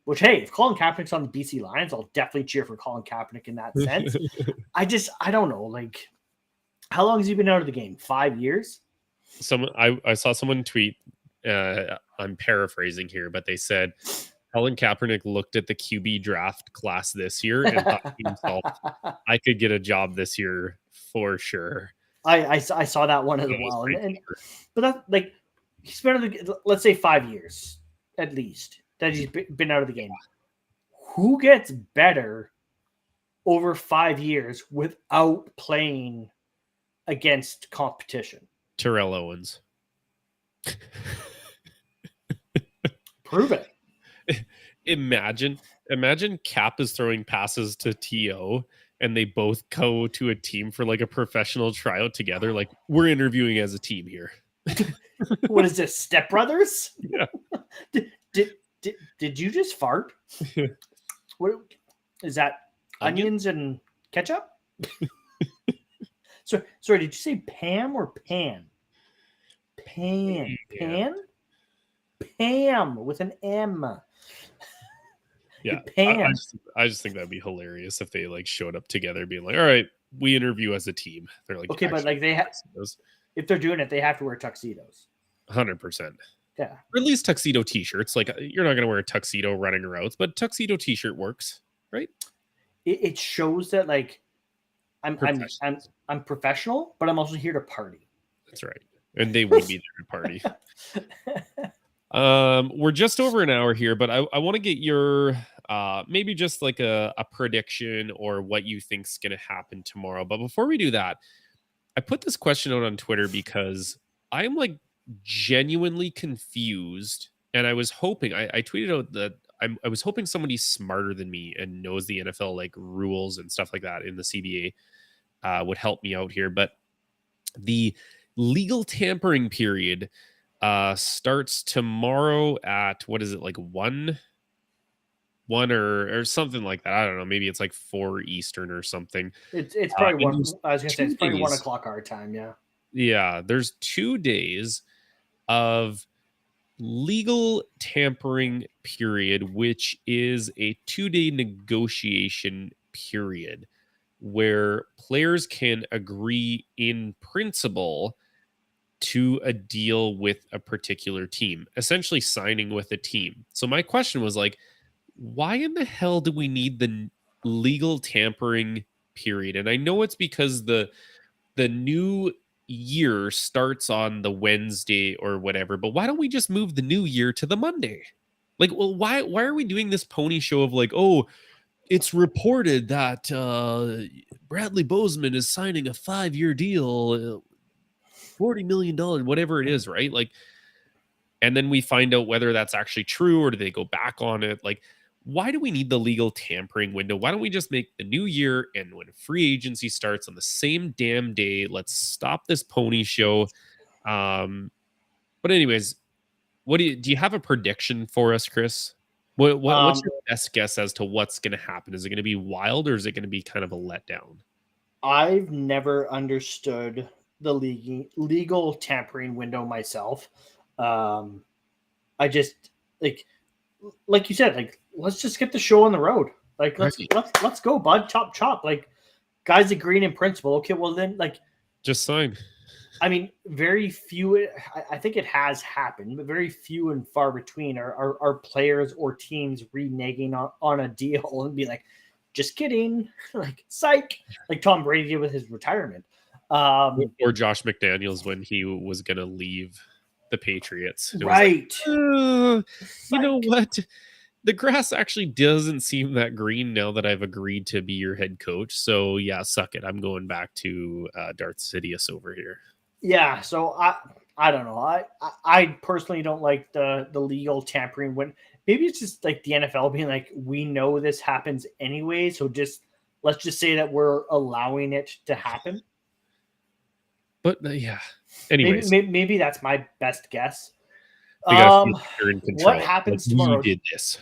Which, hey, if Colin Kaepernick's on the BC Lions, I'll definitely cheer for Colin Kaepernick in that sense. I don't know, like, how long has he been out of the game? 5 years? I saw someone tweet, I'm paraphrasing here, but they said Colin Kaepernick looked at the QB draft class this year and thought to himself, I could get a job this year for sure. I saw that one as well. But that's like, he's been out of the, let's say 5 years at least that he's been out of the game. Who gets better over 5 years without playing against competition? Terrell Owens. Prove it. Imagine Cap is throwing passes to T.O. and they both go to a team for like a professional tryout together. Like, we're interviewing as a team here. What is this, Step Brothers? Yeah. Did you just fart? What is that? Onions and ketchup? So, sorry, did you say Pam or Pan? Pan. Pam with an M. Yeah. Pam. I just think that'd be hilarious if they like showed up together being like, all right, we interview as a team. They're like, okay, but like if they're doing it, they have to wear tuxedos. 100%. Yeah. Or at least tuxedo t-shirts. Like, you're not going to wear a tuxedo running routes, but tuxedo t-shirt works, right? It shows that like I'm professional, but I'm also here to party. That's right. And they would be there to party. We're just over an hour here, but I want to get your maybe just like a prediction or what you think's going to happen tomorrow. But before we do that, I put this question out on Twitter because I'm like genuinely confused, and I was hoping I tweeted out that I was hoping somebody smarter than me and knows the NFL like rules and stuff like that in the CBA would help me out here. But the legal tampering period starts tomorrow at, what is it, like 1 or something like that. I don't know. Maybe it's like 4 Eastern or something. It's probably one. I was gonna say it's probably 1 o'clock our time. Yeah. Yeah. There's 2 days of legal tampering period, which is a 2-day negotiation period where players can agree in principle to a deal with a particular team, essentially signing with a team. So my question was like, why in the hell do we need the legal tampering period? And I know it's because the new year starts on the Wednesday or whatever, but why don't we just move the new year to the Monday? Like, well, why are we doing this pony show of like, oh, it's reported that Bradley Bozeman is signing a 5-year deal $40 million, whatever it is, right? Like, and then we find out whether that's actually true or do they go back on it? Like, why do we need the legal tampering window? Why don't we just make the new year and when free agency starts on the same damn day? Let's stop this pony show. But anyways, what do you have a prediction for us, Chris? What's your best guess as to what's going to happen? Is it going to be wild or is it going to be kind of a letdown? I've never understood the legal tampering window myself. I just like you said, like, let's just get the show on the road. Like, let's go, bud. Chop. Like, guys agreeing in principle. Okay, well then, like, just sign. I mean, very few. I think it has happened, but very few and far between are players or teams reneging on a deal and be like, just kidding, like, psych, like Tom Brady did with his retirement, or Josh McDaniels when he was gonna leave the Patriots. Right. Like, you know what? The grass actually doesn't seem that green now that I've agreed to be your head coach. So yeah, suck it. I'm going back to Darth Sidious over here. Yeah. So I don't know. I personally don't like the legal tampering when maybe it's just like the NFL being like, we know this happens anyway. So let's just say that we're allowing it to happen. But yeah. Anyways, maybe that's my best guess. What happens tomorrow? You did this.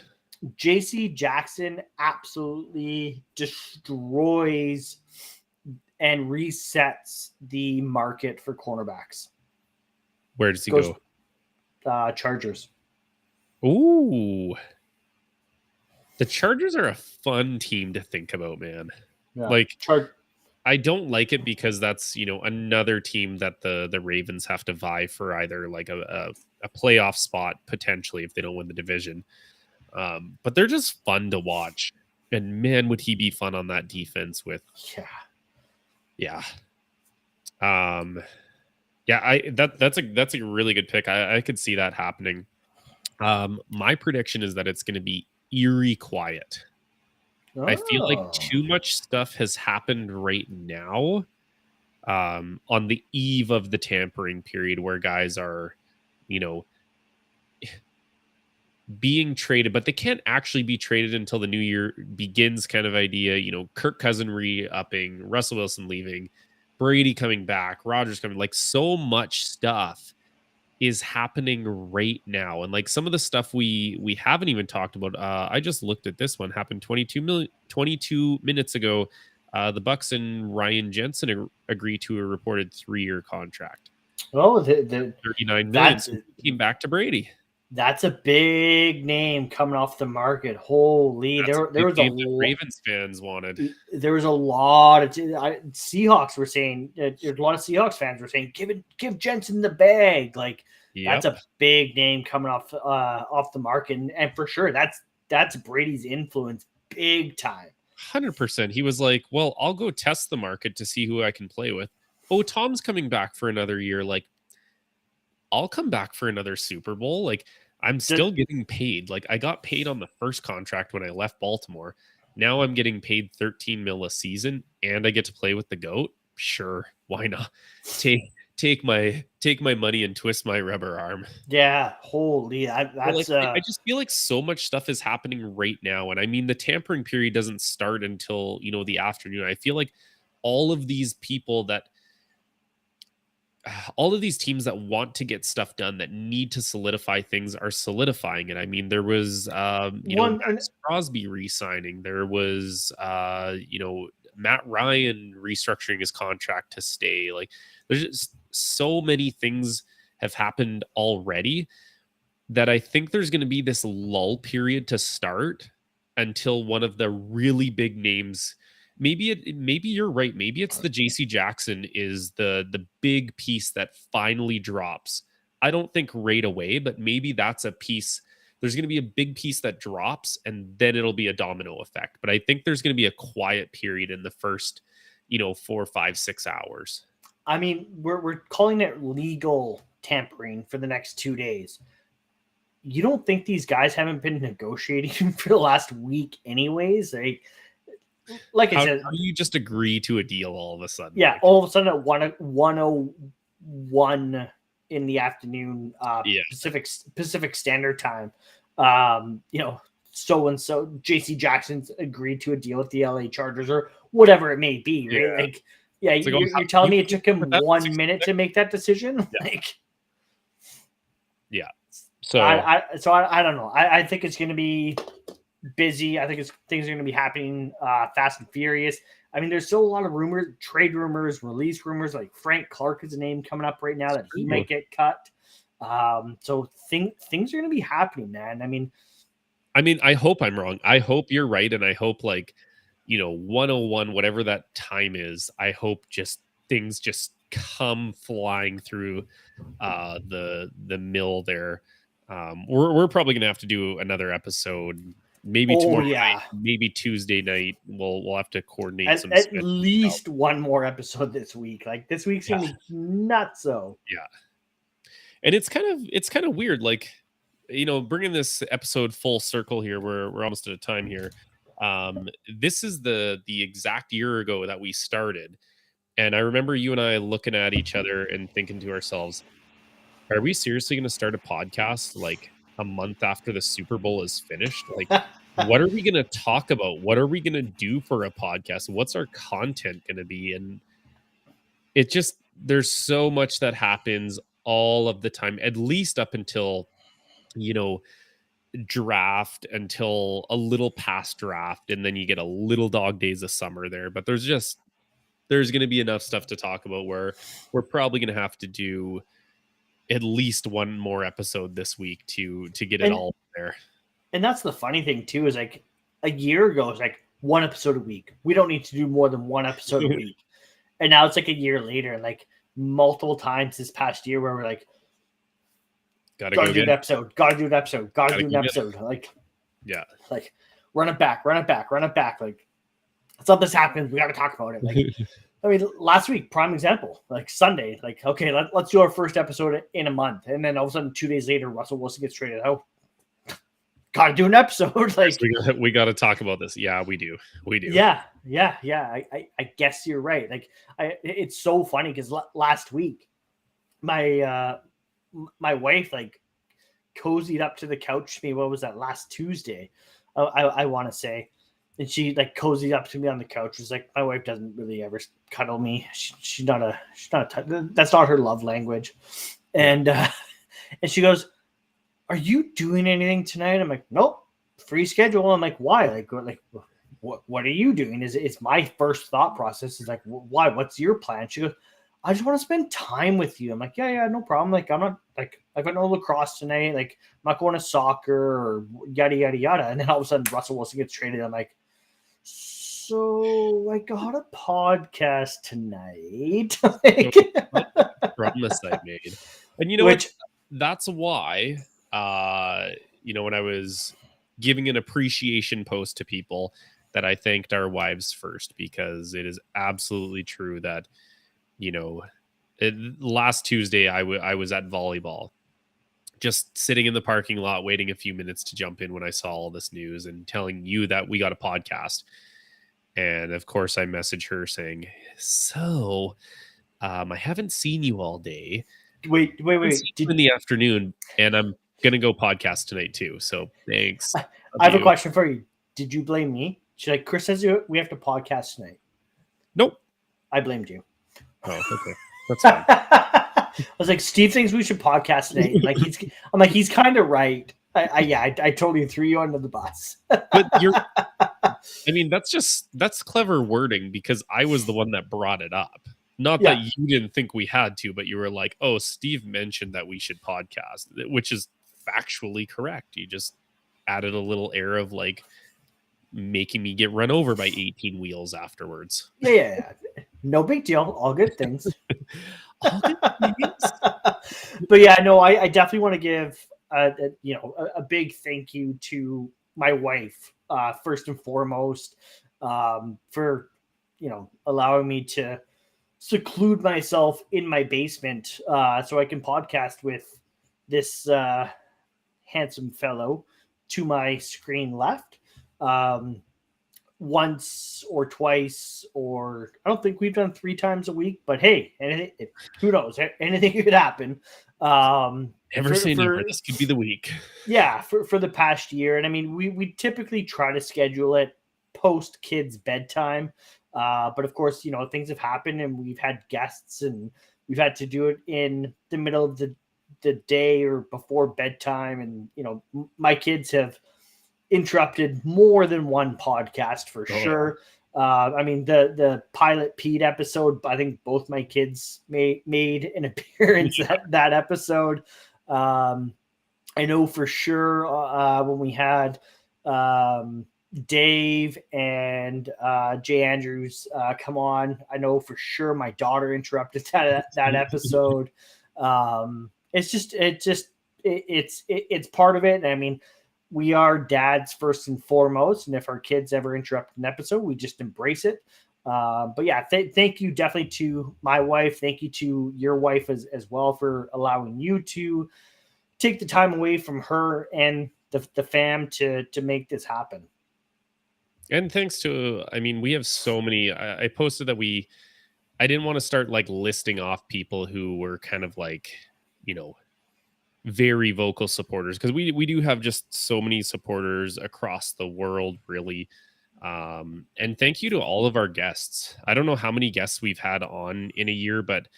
JC Jackson absolutely destroys and resets the market for cornerbacks. Where does he go? Chargers. Ooh. The Chargers are a fun team to think about, man. Yeah. Like, I don't like it because that's, another team that the Ravens have to vie for either like a playoff spot potentially if they don't win the division. But they're just fun to watch. And man, would he be fun on that defense with. Yeah. That's a really good pick. I could see that happening. My prediction is that it's going to be eerie quiet. I feel like too much stuff has happened right now on the eve of the tampering period where guys are, being traded, but they can't actually be traded until the new year begins kind of idea. Kirk Cousins re-upping, Russell Wilson leaving, Brady coming back, Rodgers coming, like so much stuff is happening right now. And like some of the stuff we haven't even talked about. I just looked at this one, happened 22 minutes ago. The Bucs and Ryan Jensen agreed to a reported 3-year contract. Oh, the $39 million. So came back to Brady. That's a big name coming off the market. Holy, there was a lot Ravens fans wanted. There was a lot of Seahawks were saying. There's a lot of Seahawks fans were saying, give Jensen the bag. Like, That's a big name coming off the market, and for sure that's Brady's influence big time. 100%. He was like, well, I'll go test the market to see who I can play with. Oh, Tom's coming back for another year. Like, I'll come back for another Super Bowl. Like, I'm still getting paid. Like, I got paid on the first contract when I left Baltimore. Now I'm getting paid $13 million a season, and I get to play with the GOAT. Sure, why not? Take my money and twist my rubber arm. Yeah, holy, that's. I just feel like so much stuff is happening right now, and I mean the tampering period doesn't start until the afternoon. I feel like all of these teams that want to get stuff done, that need to solidify things, are solidifying it. I mean, there was, Max Crosby re-signing. There was, Matt Ryan restructuring his contract to stay. Like, there's just so many things have happened already that I think there's going to be this lull period to start until one of the really big names. Maybe you're right. Maybe it's the JC Jackson is the big piece that finally drops. I don't think right away, but maybe that's a piece. There's going to be a big piece that drops, and then it'll be a domino effect. But I think there's going to be a quiet period in the first, 4, 5, 6 hours. I mean, we're calling it legal tampering for the next 2 days. You don't think these guys haven't been negotiating for the last week anyways? Like I said, how do you just agree to a deal all of a sudden? Yeah, all of a sudden at 1:01 1 in the afternoon, Yeah. Pacific Standard Time. So and so JC Jackson's agreed to a deal with the LA Chargers or whatever it may be, right? Yeah. Like, you're telling me it took him 1 minute to make that decision? Yeah. Like, yeah. So I don't know. I think it's going to be busy. I think things are going to be happening fast and furious. I mean, there's still a lot of rumors, trade rumors, release rumors. Like Frank Clark is a name coming up right now that he might get cut. So things are going to be happening, man. I mean, I hope I'm wrong. I hope you're right, and I hope 101, whatever that time is. I hope things just come flying through the mill there. We're probably gonna have to do another episode. Maybe tomorrow night, maybe Tuesday night. We'll have to coordinate at least one more episode this week. Like this week's gonna be nuts. So yeah, and it's kind of weird. Like, bringing this episode full circle here. We're almost at a time here. This is the exact year ago that we started, and I remember you and I looking at each other and thinking to ourselves, "Are we seriously going to start a podcast like a month after the Super Bowl is finished? Like, what are we going to talk about? What are we going to do for a podcast? What's our content going to be?" And it just, there's so much that happens all of the time, at least up until, draft, until a little past draft. And then you get a little dog days of summer there. But there's going to be enough stuff to talk about where we're probably going to have to do at least one more episode this week to get it all there. And that's the funny thing too, is like a year ago, it's like one episode a week. We don't need to do more than one episode a week. And now it's like a year later, and like multiple times this past year where we're like, gotta do an episode, gotta do an episode. Like, yeah, like run it back. Like, something's happened. We got to talk about it. Like, I mean, last week, prime example, like Sunday, like, okay, let's do our first episode in a month. And then all of a sudden, 2 days later, Russell Wilson gets traded out. Got to do an episode. Like, we got to talk about this. Yeah, we do. Yeah. I guess you're right. Like, it's so funny because last week, my wife, like, cozied up to the couch to me. What was that, last Tuesday? I want to say. And she like cozied up to me on the couch. She's like, my wife doesn't really ever cuddle me. She's not a that's not her love language. And she goes, "Are you doing anything tonight?" I'm like, "Nope, free schedule." I'm like, "Why? Like what are you doing?" It's my first thought process is like, "Why? What's your plan?" She goes, "I just want to spend time with you." I'm like, yeah, no problem. Like, I'm not like, I've got no lacrosse tonight. Like, I'm not going to soccer or yada, yada, yada. And then all of a sudden Russell Wilson gets traded. I'm like, so I got a podcast tonight. Like, promise I made. And you know what? That's why, when I was giving an appreciation post to people, that I thanked our wives first, because it is absolutely true that, last Tuesday I was at volleyball, just sitting in the parking lot, waiting a few minutes to jump in when I saw all this news and telling you that we got a podcast. And of course I messaged her saying, "So, I haven't seen you all day. Wait. In the afternoon, and I'm going to go podcast tonight too. So thanks." I have a question for you. Did you blame me? She's like, "Chris says we have to podcast tonight." Nope. I blamed you. Oh, okay. That's fine. I was like, "Steve thinks we should podcast today." I'm like, he's kind of right. I totally threw you under the bus. But that's clever wording, because I was the one that brought it up. Not that you didn't think we had to, but you were like, "Oh, Steve mentioned that we should podcast," which is factually correct. You just added a little air of like making me get run over by 18 wheels afterwards. Yeah. No big deal. All good things. But yeah, no, I definitely want to give a big thank you to my wife, first and foremost, for allowing me to seclude myself in my basement so I can podcast with this handsome fellow to my screen left. once or twice, or I don't think we've done 3 times a week, but hey, who knows? Anything could happen. Never say never. This could be the week. Yeah, for the past year. And I mean, we typically try to schedule it post kids' bedtime. But of course, you know, things have happened and we've had guests and we've had to do it in the middle of the day or before bedtime. And, you know, my kids have interrupted more than one podcast for sure. I mean, the Pilot Pete episode, I think both my kids made an appearance that episode. I know for sure when we had Dave and Jay Andrews come on, I know for sure my daughter interrupted that episode. It's part of it. I mean, we are dads first and foremost, and if our kids ever interrupt an episode, we just embrace it. But yeah, thank you definitely to my wife. Thank you to your wife as well for allowing you to take the time away from her and the fam to make this happen. And thanks to, I mean, we have so many, I posted that I didn't want to start like listing off people who were kind of like, you know, very vocal supporters, because we do have just so many supporters across the world, really. And thank you to all of our guests. I don't know how many guests we've had on in a year, but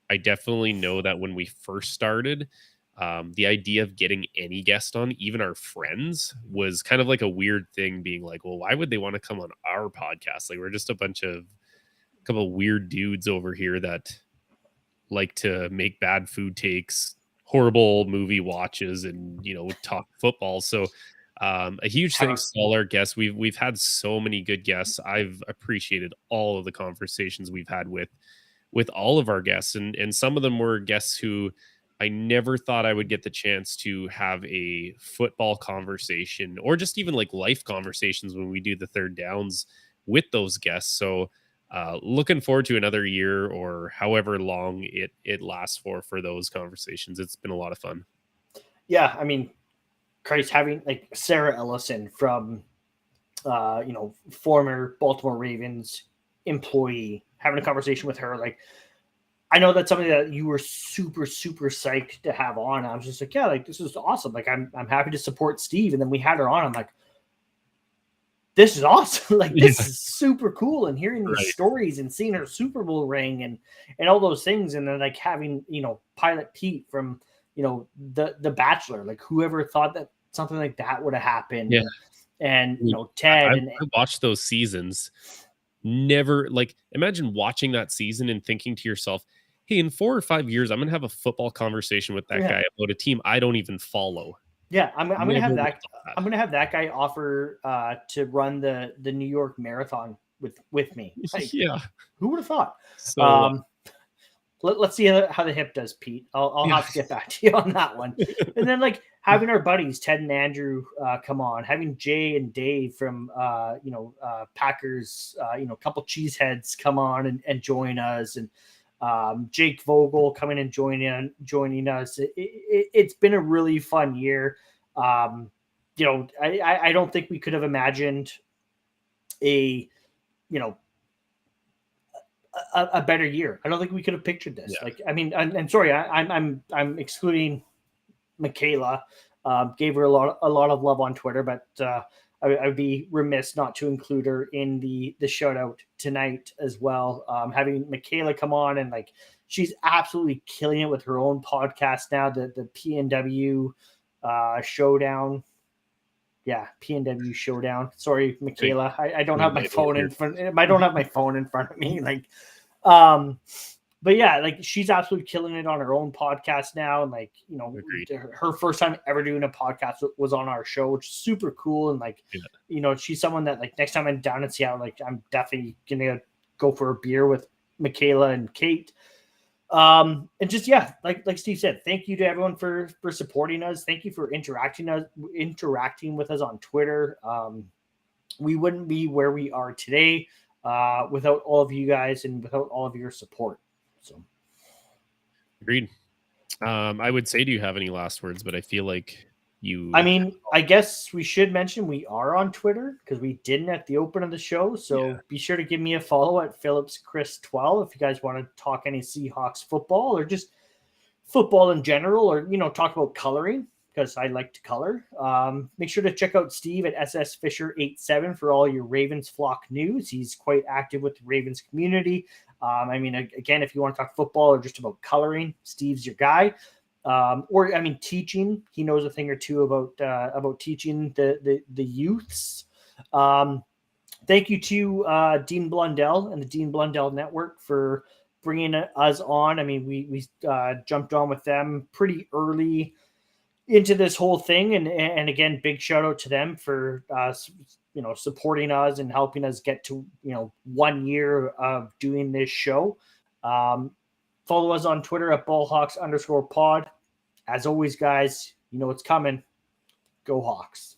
I definitely know that when we first started, the idea of getting any guest on, even our friends, was kind of like a weird thing, being like, well, why would they want to come on our podcast? Like, we're just a couple of weird dudes over here that like to make bad food takes, horrible movie watches, and, you know, talk football. So a huge thanks to all our guests. We've had so many good guests. I've appreciated all of the conversations we've had with all of our guests, and some of them were guests who I never thought I would get the chance to have a football conversation, or just even like life conversations when we do the third downs with those guests. So looking forward to another year, or however long it lasts for those conversations. It's been a lot of fun. Yeah, I mean, Christ, having like Sarah Ellison from you know, former Baltimore Ravens employee, having a conversation with her, like, I know that's something that you were super, super psyched to have on. I was just like, yeah, like, this is awesome. Like, I'm happy to support Steve. And then we had her on. I'm like, this is awesome. Like, this is super cool. And hearing these stories and seeing her Super Bowl ring and all those things. And then like having, you know, Pilot Pete from, you know, the Bachelor, like, whoever thought that something like that would have happened. Yeah. And, you know, Ted. I watched those seasons. Never, like, imagine watching that season and thinking to yourself, hey, in 4 or 5 years, I'm going to have a football conversation with that guy about a team I don't even follow. Yeah, I'm going to have that. I'm going to have that guy offer to run the New York Marathon with me. Like, yeah, who would have thought? So let's see how the hip does, Pete. I'll have to get back to you on that one. And then like having our buddies Ted and Andrew come on, having Jay and Dave from you know, Packers, you know, a couple cheeseheads come on and join us, and Jake Vogel coming and joining us. It's been a really fun year. You know, I don't think we could have imagined a better year. I don't think we could have pictured this. Yeah. Like, I mean, and sorry, I'm excluding Michaela. Gave her a lot of love on Twitter, but I would be remiss not to include her in the shout out tonight as well. Having Michaela come on, and like, she's absolutely killing it with her own podcast now, the PNW Showdown. Yeah, PNW Showdown. Sorry, Michaela. I don't have my phone in front. I don't have my phone in front of me. Like, but yeah, like, she's absolutely killing it on her own podcast now. And like, you know, her first time ever doing a podcast was on our show, which is super cool. And like, you know, she's someone that like next time I'm down in Seattle, like, I'm definitely gonna go for a beer with Michaela and Kate. And just, yeah, like Steve said, thank you to everyone for supporting us. Thank you for interacting with us on Twitter. We wouldn't be where we are today without all of you guys and without all of your support. So, agreed. I would say, do you have any last words? But I feel like I mean, I guess we should mention we are on Twitter because we didn't at the open of the show. So be sure to give me a follow at PhillipsChris12 if you guys want to talk any Seahawks football or just football in general, or talk about coloring because I like to color. Make sure to check out Steve at SSFisher87 for all your Ravens flock news. He's quite active with the Ravens community. I mean, again, if you want to talk football or just about coloring, Steve's your guy. Teaching. He knows a thing or two about teaching the youths. Thank you to Dean Blundell and the Dean Blundell Network for bringing us on. I mean, we jumped on with them pretty early into this whole thing, and again, big shout out to them for supporting us and helping us get to 1 year of doing this show. Follow us on Twitter at ballhawks_pod. As always, guys, you know what's coming. Go Hawks.